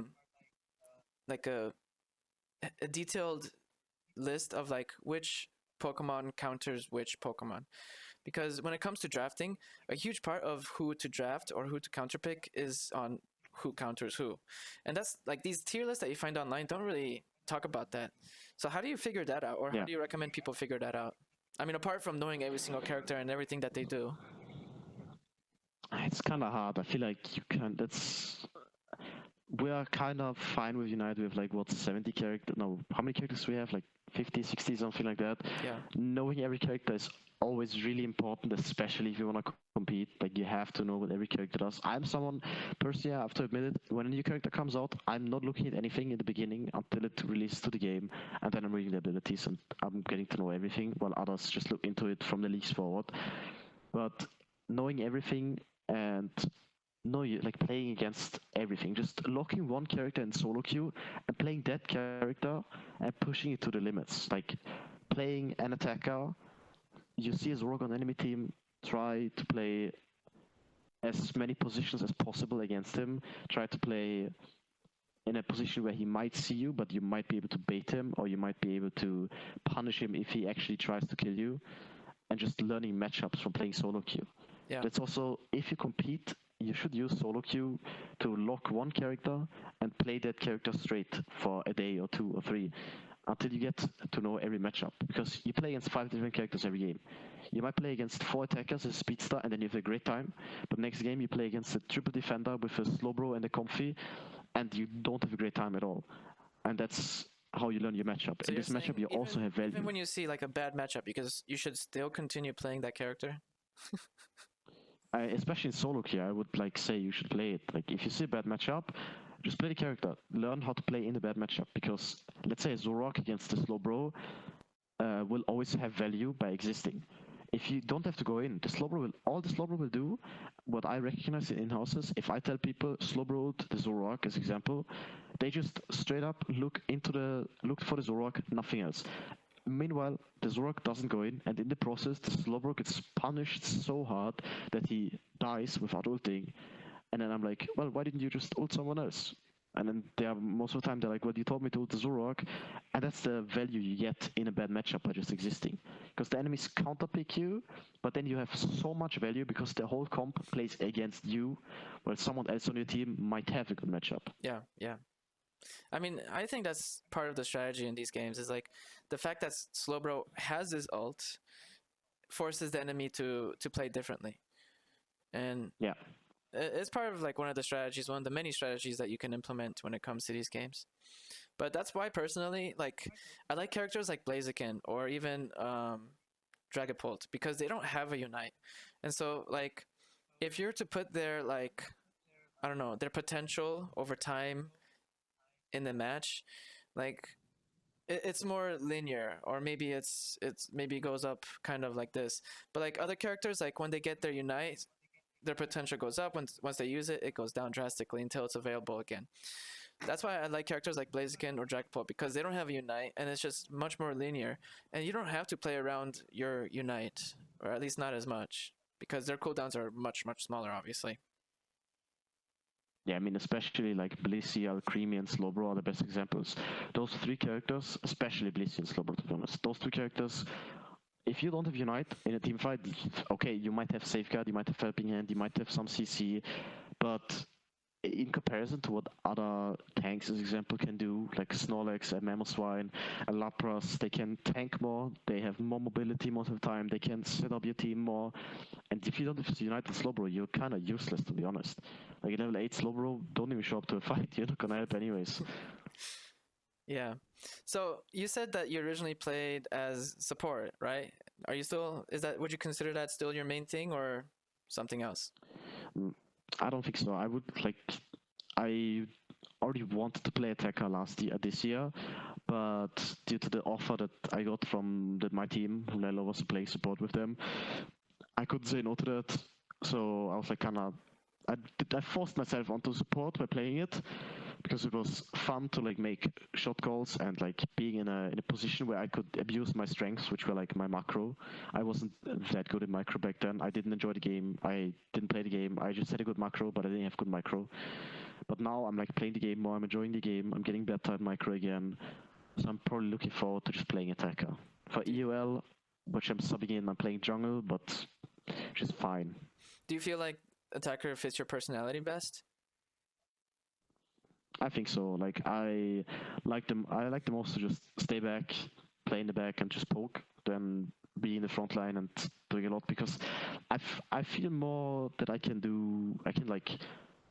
detailed list of like which Pokemon counters which Pokemon. Because when it comes to drafting, a huge part of who to draft or who to counterpick is on who counters who. And that's like, these tier lists that you find online don't really talk about that. So how do you figure that out? Or how do you recommend people figure that out? I mean, apart from knowing every single character and everything that they do. It's kind of hard. I feel like you can, we are kind of fine with United. We have like, what, 70 characters? No, how many characters do we have? Like 50, 60, something like that. Yeah. Knowing every character is always really important, especially if you want to compete. Like, you have to know what every character does. I'm someone, personally, I have to admit it, when a new character comes out, I'm not looking at anything in the beginning until it releases to the game, and then I'm reading the abilities and I'm getting to know everything, while others just look into it from the leaks forward. But knowing everything and like playing against everything, just locking one character in solo queue and playing that character and pushing it to the limits. Like, playing an attacker, you see a Zoroark on the enemy team, try to play as many positions as possible against him, try to play in a position where he might see you, but you might be able to bait him, or you might be able to punish him if he actually tries to kill you, and just learning matchups from playing solo queue. Yeah. That's also, if you compete, you should use solo queue to lock one character and play that character straight for a day or 2 or 3. until you get to know every matchup. Because you play against 5 different characters every game. You might play against 4 attackers as a speedster, and then you have a great time. But next game you play against a triple defender with a slow bro and a comfy, and you don't have a great time at all. And that's how you learn your matchup. So In you're this matchup, saying you also have value. even when you see like a bad matchup, because you should still continue playing that character. Especially in solo queue, I would like say you should play it. Like if you see a bad matchup, just play the character. Learn how to play in a bad matchup because let's say Zorok against the slow bro will always have value by existing. If you don't have to go in, all the slow bro will do. What I recognize in in-houses, if I tell people slow bro the Zorok as example, they just straight up look for the Zorok, nothing else. Meanwhile, the Zorok doesn't go in, and in the process, the Slowbro gets punished so hard that he dies without ulting. And then I'm like, well, why didn't you just ult someone else? And then most of the time they're like, well, you told me to ult the Zorok, and that's the value you get in a bad matchup by just existing. Because the enemies counterpick you, but then you have so much value because the whole comp plays against you, while someone else on your team might have a good matchup. Yeah, yeah. I mean, I think that's part of the strategy in these games is like the fact that Slowbro has his ult forces the enemy to play differently. And Yeah. it's part of like one of the strategies, one of the many strategies that you can implement when it comes to these games. But that's why personally, like I like characters like Blaziken or even Dragapult because they don't have a unite. And so like if you're to put their like I don't know, their potential over time in the match, like it's more linear, or maybe it's maybe it goes up kind of like this. But like other characters, like when they get their unite, their potential goes up. Once they use it, it goes down drastically until it's available again. That's why I like characters like Blaziken or Dragapult because they don't have a unite, and it's just much more linear. And you don't have to play around your unite, or at least not as much, because their cooldowns are much smaller, obviously. Yeah, I mean, especially like Blissey, Alcremie, and Slowbro are the best examples. Those 3 characters, especially Blissey and Slowbro, to be honest, those 2 characters, if you don't have Unite in a team fight, okay, you might have Safeguard, you might have Helping Hand, you might have some CC, but in comparison to what other tanks, as example, can do, like Snorlax and Mamoswine and Lapras, they can tank more, they have more mobility most of the time, they can set up your team more, and if you don't have United Slowbro, you're kind of useless, to be honest. Like level 8 Slowbro, don't even show up to a fight, you're not gonna help anyways. Yeah. So you said that you originally played as support, right? Are you still? Would you consider that still your main thing or something else? I don't think so. I already wanted to play attacker this year, but due to the offer that I got from my team, Lelo was to play support with them, I couldn't say no to that. So I was like, I forced myself onto support by playing it because it was fun to like make shot calls and like being in a position where I could abuse my strengths, which were like my macro. I wasn't that good in micro back then. I didn't enjoy the game. I didn't play the game. I just had a good macro, but I didn't have good micro. But now I'm like playing the game more. I'm enjoying the game. I'm getting better at micro again. So I'm probably looking forward to just playing attacker. For EOL, which I'm subbing in, I'm playing jungle, but just fine. Do you feel like attacker fits your personality best? I think so. Like I like them. I like the most to just stay back, play in the back, and just poke than be in the front line and doing a lot because I feel more that I can do. I can like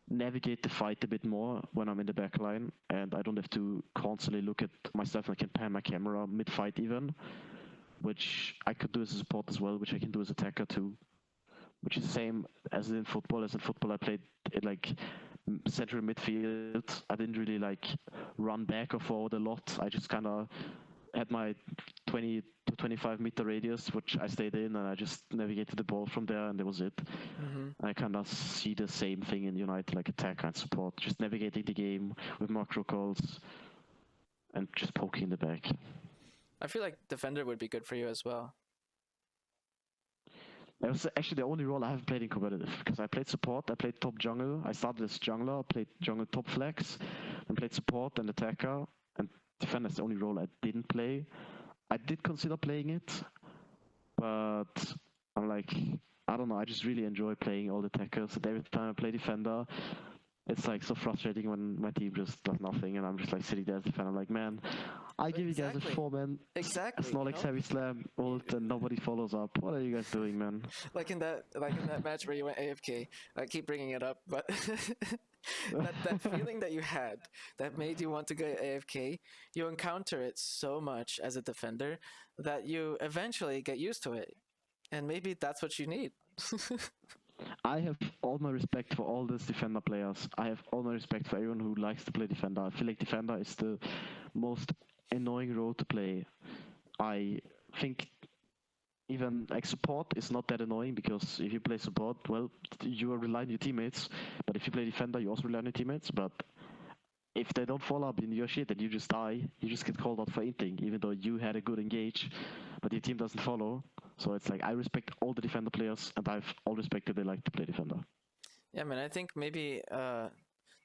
navigate the fight a bit more when I'm in the back line, and I don't have to constantly look at myself. I can pan my camera mid fight even, which I could do as a support as well, which I can do as attacker too. Which is the same as in football. As in football, I played in like central midfield. I didn't really like run back or forward a lot. I just kind of had my 20 to 25 meter radius, which I stayed in, and I just navigated the ball from there, and that was it. Mm-hmm. I kind of see the same thing in United, like attack and support, just navigating the game with macro calls and just poking in the back. I feel like defender would be good for you as well. That was actually the only role I haven't played in competitive because I played support, I played top jungle, I started as jungler, played jungle top flex, and played support and attacker, and defender is the only role I didn't play. I did consider playing it, but I'm like, I don't know, I just really enjoy playing all the attackers, and every time I play defender, it's like so frustrating when my team just does nothing, and I'm just like sitting there as defender, like, man, I give you guys a Exactly. 4-man Exactly, you Snorlax know? heavy slam ult and nobody follows up. What are you guys doing, man? Like in that match where you went AFK. I keep bringing it up, but that feeling that you had that made you want to go AFK, you encounter it so much as a defender that you eventually get used to it. And maybe that's what you need. I have all my respect for all these defender players. I have all my respect for everyone who likes to play defender. I feel like defender is the most annoying role to play. I think even like support is not that annoying because if you play support, well, you are relying on your teammates. But if you play defender, you also rely on your teammates. But if they don't follow up in your shit and you just die, you just get called out for inting, even though you had a good engage, but your team doesn't follow. So it's like I respect all the defender players, and I've all respect that they like to play defender. Yeah, man, I think maybe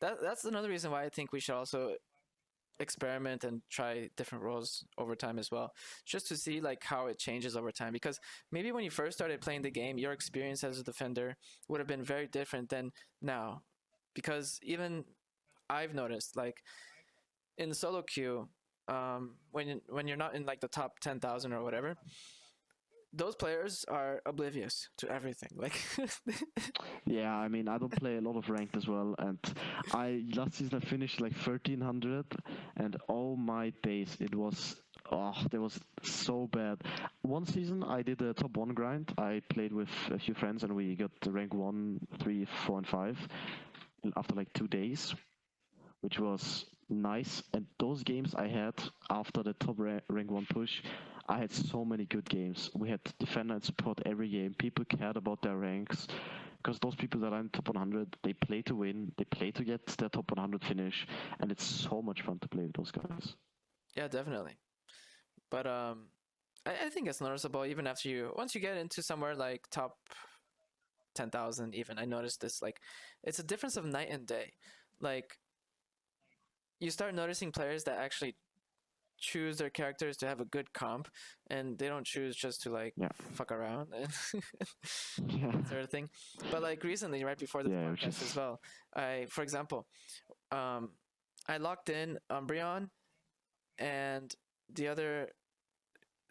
that's another reason why I think we should also experiment and try different roles over time as well, just to see like how it changes over time. Because maybe when you first started playing the game, your experience as a defender would have been very different than now. Because even I've noticed, like in solo queue, when you're not in like the top 10,000 or whatever, those players are oblivious to everything. Like, Yeah, I mean, I don't play a lot of ranked as well, and I last season I finished like 1300, and oh my days, it was so bad. One season I did a top one grind. I played with a few friends, and we got the rank 1, 3, 4, and 5 after like 2 days, which was nice. And those games I had after the top rank 1 push, I had so many good games. We had defender and support every game. People cared about their ranks because those people that are in top 100, they play to win, they play to get their top 100 finish, and it's so much fun to play with those guys. yeah, definitely. But I think it's noticeable even after once you get into somewhere like top 10,000 even. I noticed this, like, it's a difference of night and day. Like, you start noticing players that actually choose their characters to have a good comp, and they don't choose just to like fuck around and Yeah, that sort of thing. But like recently, right before this yeah, podcast as well, for example, um, I locked in Umbreon, and the other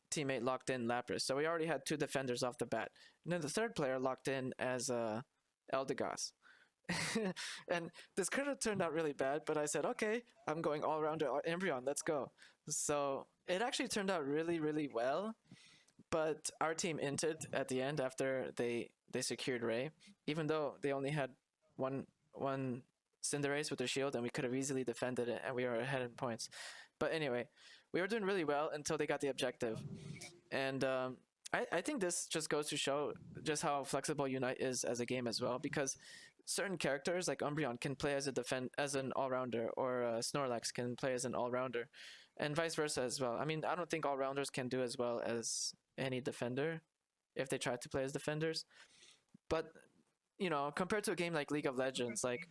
teammate locked in Lapras. So we already had two defenders off the bat. And then the third player locked in as Eldegoss. And this could have turned out really bad, but I said, okay, I'm going all around Umbreon, let's go. So it actually turned out really, really well. But our team inted at the end after they secured Ray, even though they only had one Cinderace with their shield, and we could have easily defended it, and we were ahead in points. But anyway, we were doing really well until they got the objective, and I think this just goes to show just how flexible Unite is as a game as well, because certain characters like Umbreon can play as an all-rounder, or Snorlax can play as an all-rounder, and vice versa as well. I mean, I don't think all-rounders can do as well as any defender if they try to play as defenders. But compared to a game like League of Legends, like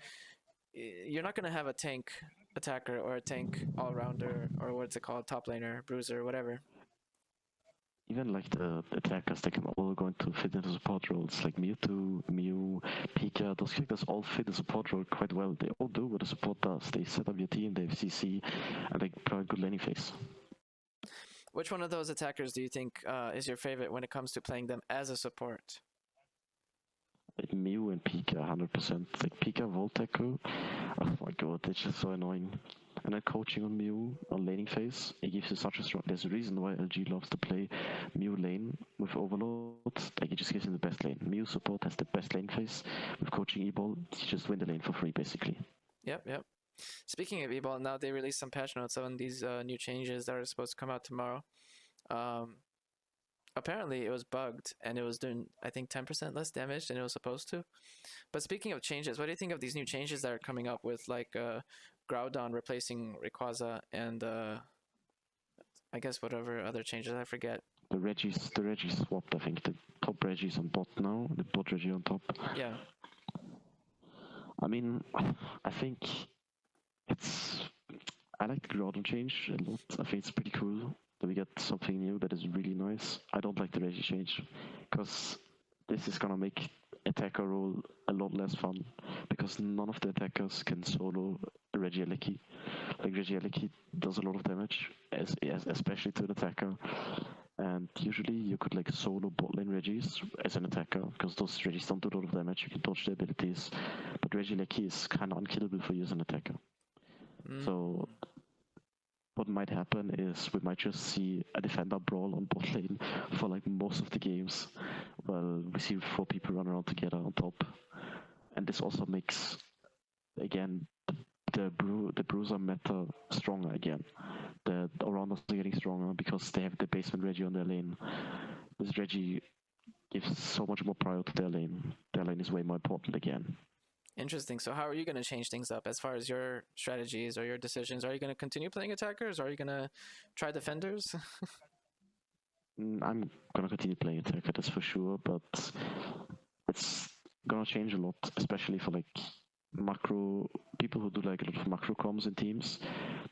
you're not gonna have a tank attacker or a tank all-rounder, or what's it called, top laner, bruiser, whatever. even like the attackers, they can all go into fit into support roles. Like Mewtwo, Mew, Pika, those characters all fit the support role quite well. They all do what a support does. They set up your team, they have CC, and they provide good laning phase. Which one of those attackers do you think is your favorite when it comes to playing them as a support? Like Mew and Pika, 100%. Like Pika, Volteco, oh my god, it's just so annoying. And then coaching on Mew on laning phase, it gives you such a strong. There's a reason why LG loves to play Mew lane with Overload. Like it just gives him the best lane. Mew support has the best lane phase. With coaching E-Ball, you just win the lane for free basically. Yep. Speaking of E-Ball, now they released some patch notes on these new changes that are supposed to come out tomorrow. Apparently it was bugged and it was doing, I think, 10% less damage than it was supposed to. But speaking of changes, what do you think of these new changes that are coming up with, like Groudon replacing Rayquaza, and I guess whatever other changes, I forget. The Reggie swapped. I think the top Reggie's on bot now. The bot Reggie on top. Yeah. I mean, I think I like the Groudon change a lot. I think it's pretty cool that we get something new that is really nice. I don't like the Reggie change because this is gonna make attacker role a lot less fun because none of the attackers can solo Regieleki. Like Reggie he does a lot of damage, especially to an attacker. And usually you could like solo bot lane Regis as an attacker, because those Regis don't do a lot of damage, you can dodge the abilities. But Reggie he is kind of unkillable for you as an attacker. So what might happen is we might just see a defender brawl on bot lane for like most of the games, while we see 4 people run around together on top. And this also makes, again, the bruiser meta stronger again. The all-rounders are getting stronger because they have the basement Reggie on their lane. This Reggie gives so much more prior to their lane. Their lane is way more important again. Interesting. So how are you going to change things up as far as your strategies or your decisions? Are you going to continue playing attackers? Or are you going to try defenders? I'm gonna continue playing attacker, that's for sure, but it's gonna change a lot, especially for like macro people who do like a lot of macro comms in teams.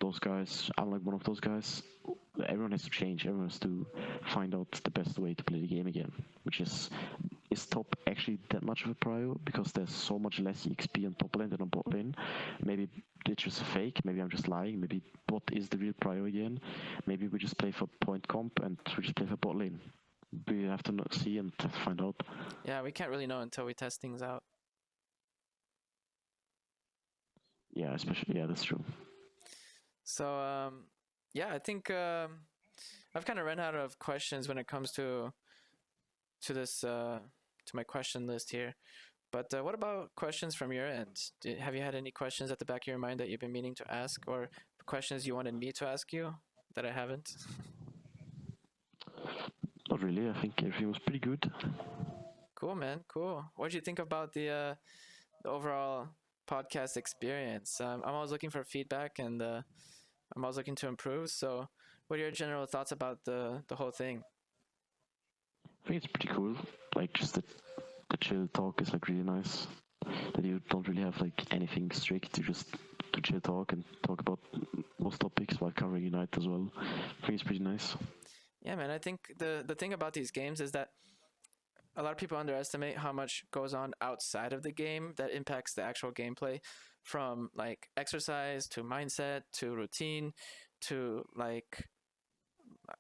Those guys, I'm like one of those guys. Everyone has to change. Everyone has to find out the best way to play the game again. Which is top actually that much of a prior, because there's so much less EXP on top lane than on bot lane? Maybe it's just a fake. Maybe I'm just lying. Maybe bot is the real prior again. Maybe we just play for point comp and we just play for bot lane. We have to see and find out. Yeah, we can't really know until we test things out. Yeah, especially, yeah, that's true. So, yeah, I think I've kind of run out of questions when it comes to this to my question list here. But what about questions from your end? Have you had any questions at the back of your mind that you've been meaning to ask, or questions you wanted me to ask you that I haven't? Not really. I think everything was pretty good. Cool, man. Cool. What did you think about the overall podcast experience? I'm always looking for feedback, and I'm always looking to improve. So, what are your general thoughts about the whole thing? I think it's pretty cool. Like, just the chill talk is like really nice. That you don't really have like anything strict. You just do chill talk and talk about most topics while covering Unite as well. I think it's pretty nice. Yeah, man. I think the thing about these games is that a lot of people underestimate how much goes on outside of the game that impacts the actual gameplay, from like exercise to mindset to routine to like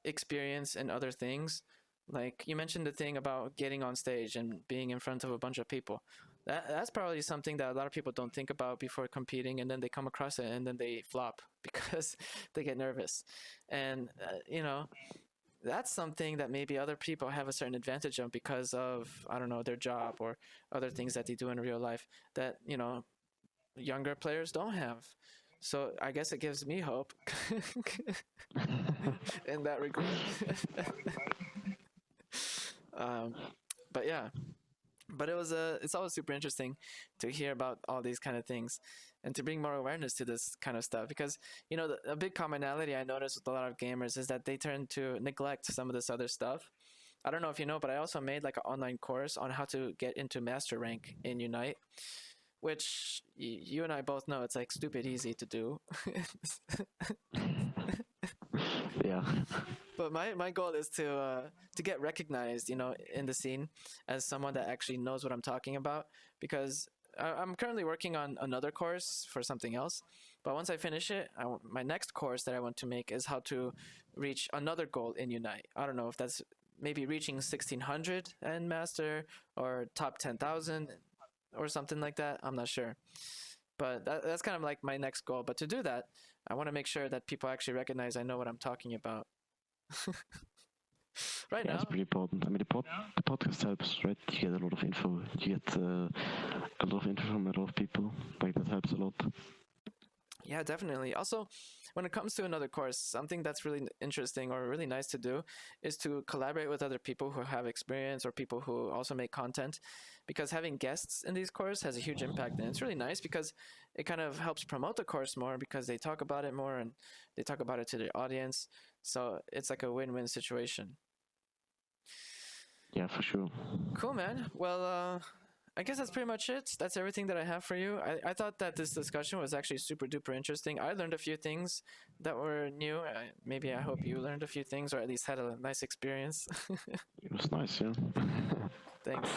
experience and other things. Like you mentioned the thing about getting on stage and being in front of a bunch of people. That's probably something that a lot of people don't think about before competing, and then they come across it and then they flop because they get nervous. And you know, that's something that maybe other people have a certain advantage of because of, I don't know, their job or other things that they do in real life that, you know, younger players don't have. So I guess it gives me hope in that regard. But yeah, but it's always super interesting to hear about all these kind of things and to bring more awareness to this kind of stuff, because you know a big commonality I notice with a lot of gamers is that they tend to neglect some of this other stuff. I don't know if you know, but I also made like an online course on how to get into master rank in Unite, which you and I both know it's like stupid easy to do. Yeah. But my goal is to get recognized, you know, in the scene as someone that actually knows what I'm talking about, because I'm currently working on another course for something else. But once I finish it, my next course that I want to make is how to reach another goal in Unite. I don't know if that's maybe reaching 1600 and master or top 10,000 or something like that. I'm not sure. But that's kind of like my next goal. But to do that, I want to make sure that people actually recognize I know what I'm talking about. Right now, it's pretty important. I mean, the podcast helps, right? You get a lot of info. You get a lot of info from a lot of people. Like, that helps a lot. Yeah, definitely. Also, when it comes to another course, something that's really interesting or really nice to do is to collaborate with other people who have experience or people who also make content, because having guests in these courses has a huge impact. And it's really nice because it kind of helps promote the course more, because they talk about it more and they talk about it to their audience. So it's like a win-win situation. Yeah, for sure. Cool, man. Well, I guess that's pretty much it. That's everything that I have for you. I thought that this discussion was actually super duper interesting. I learned a few things that were new. Maybe I hope you learned a few things, or at least had a nice experience. It was nice, yeah. Thanks.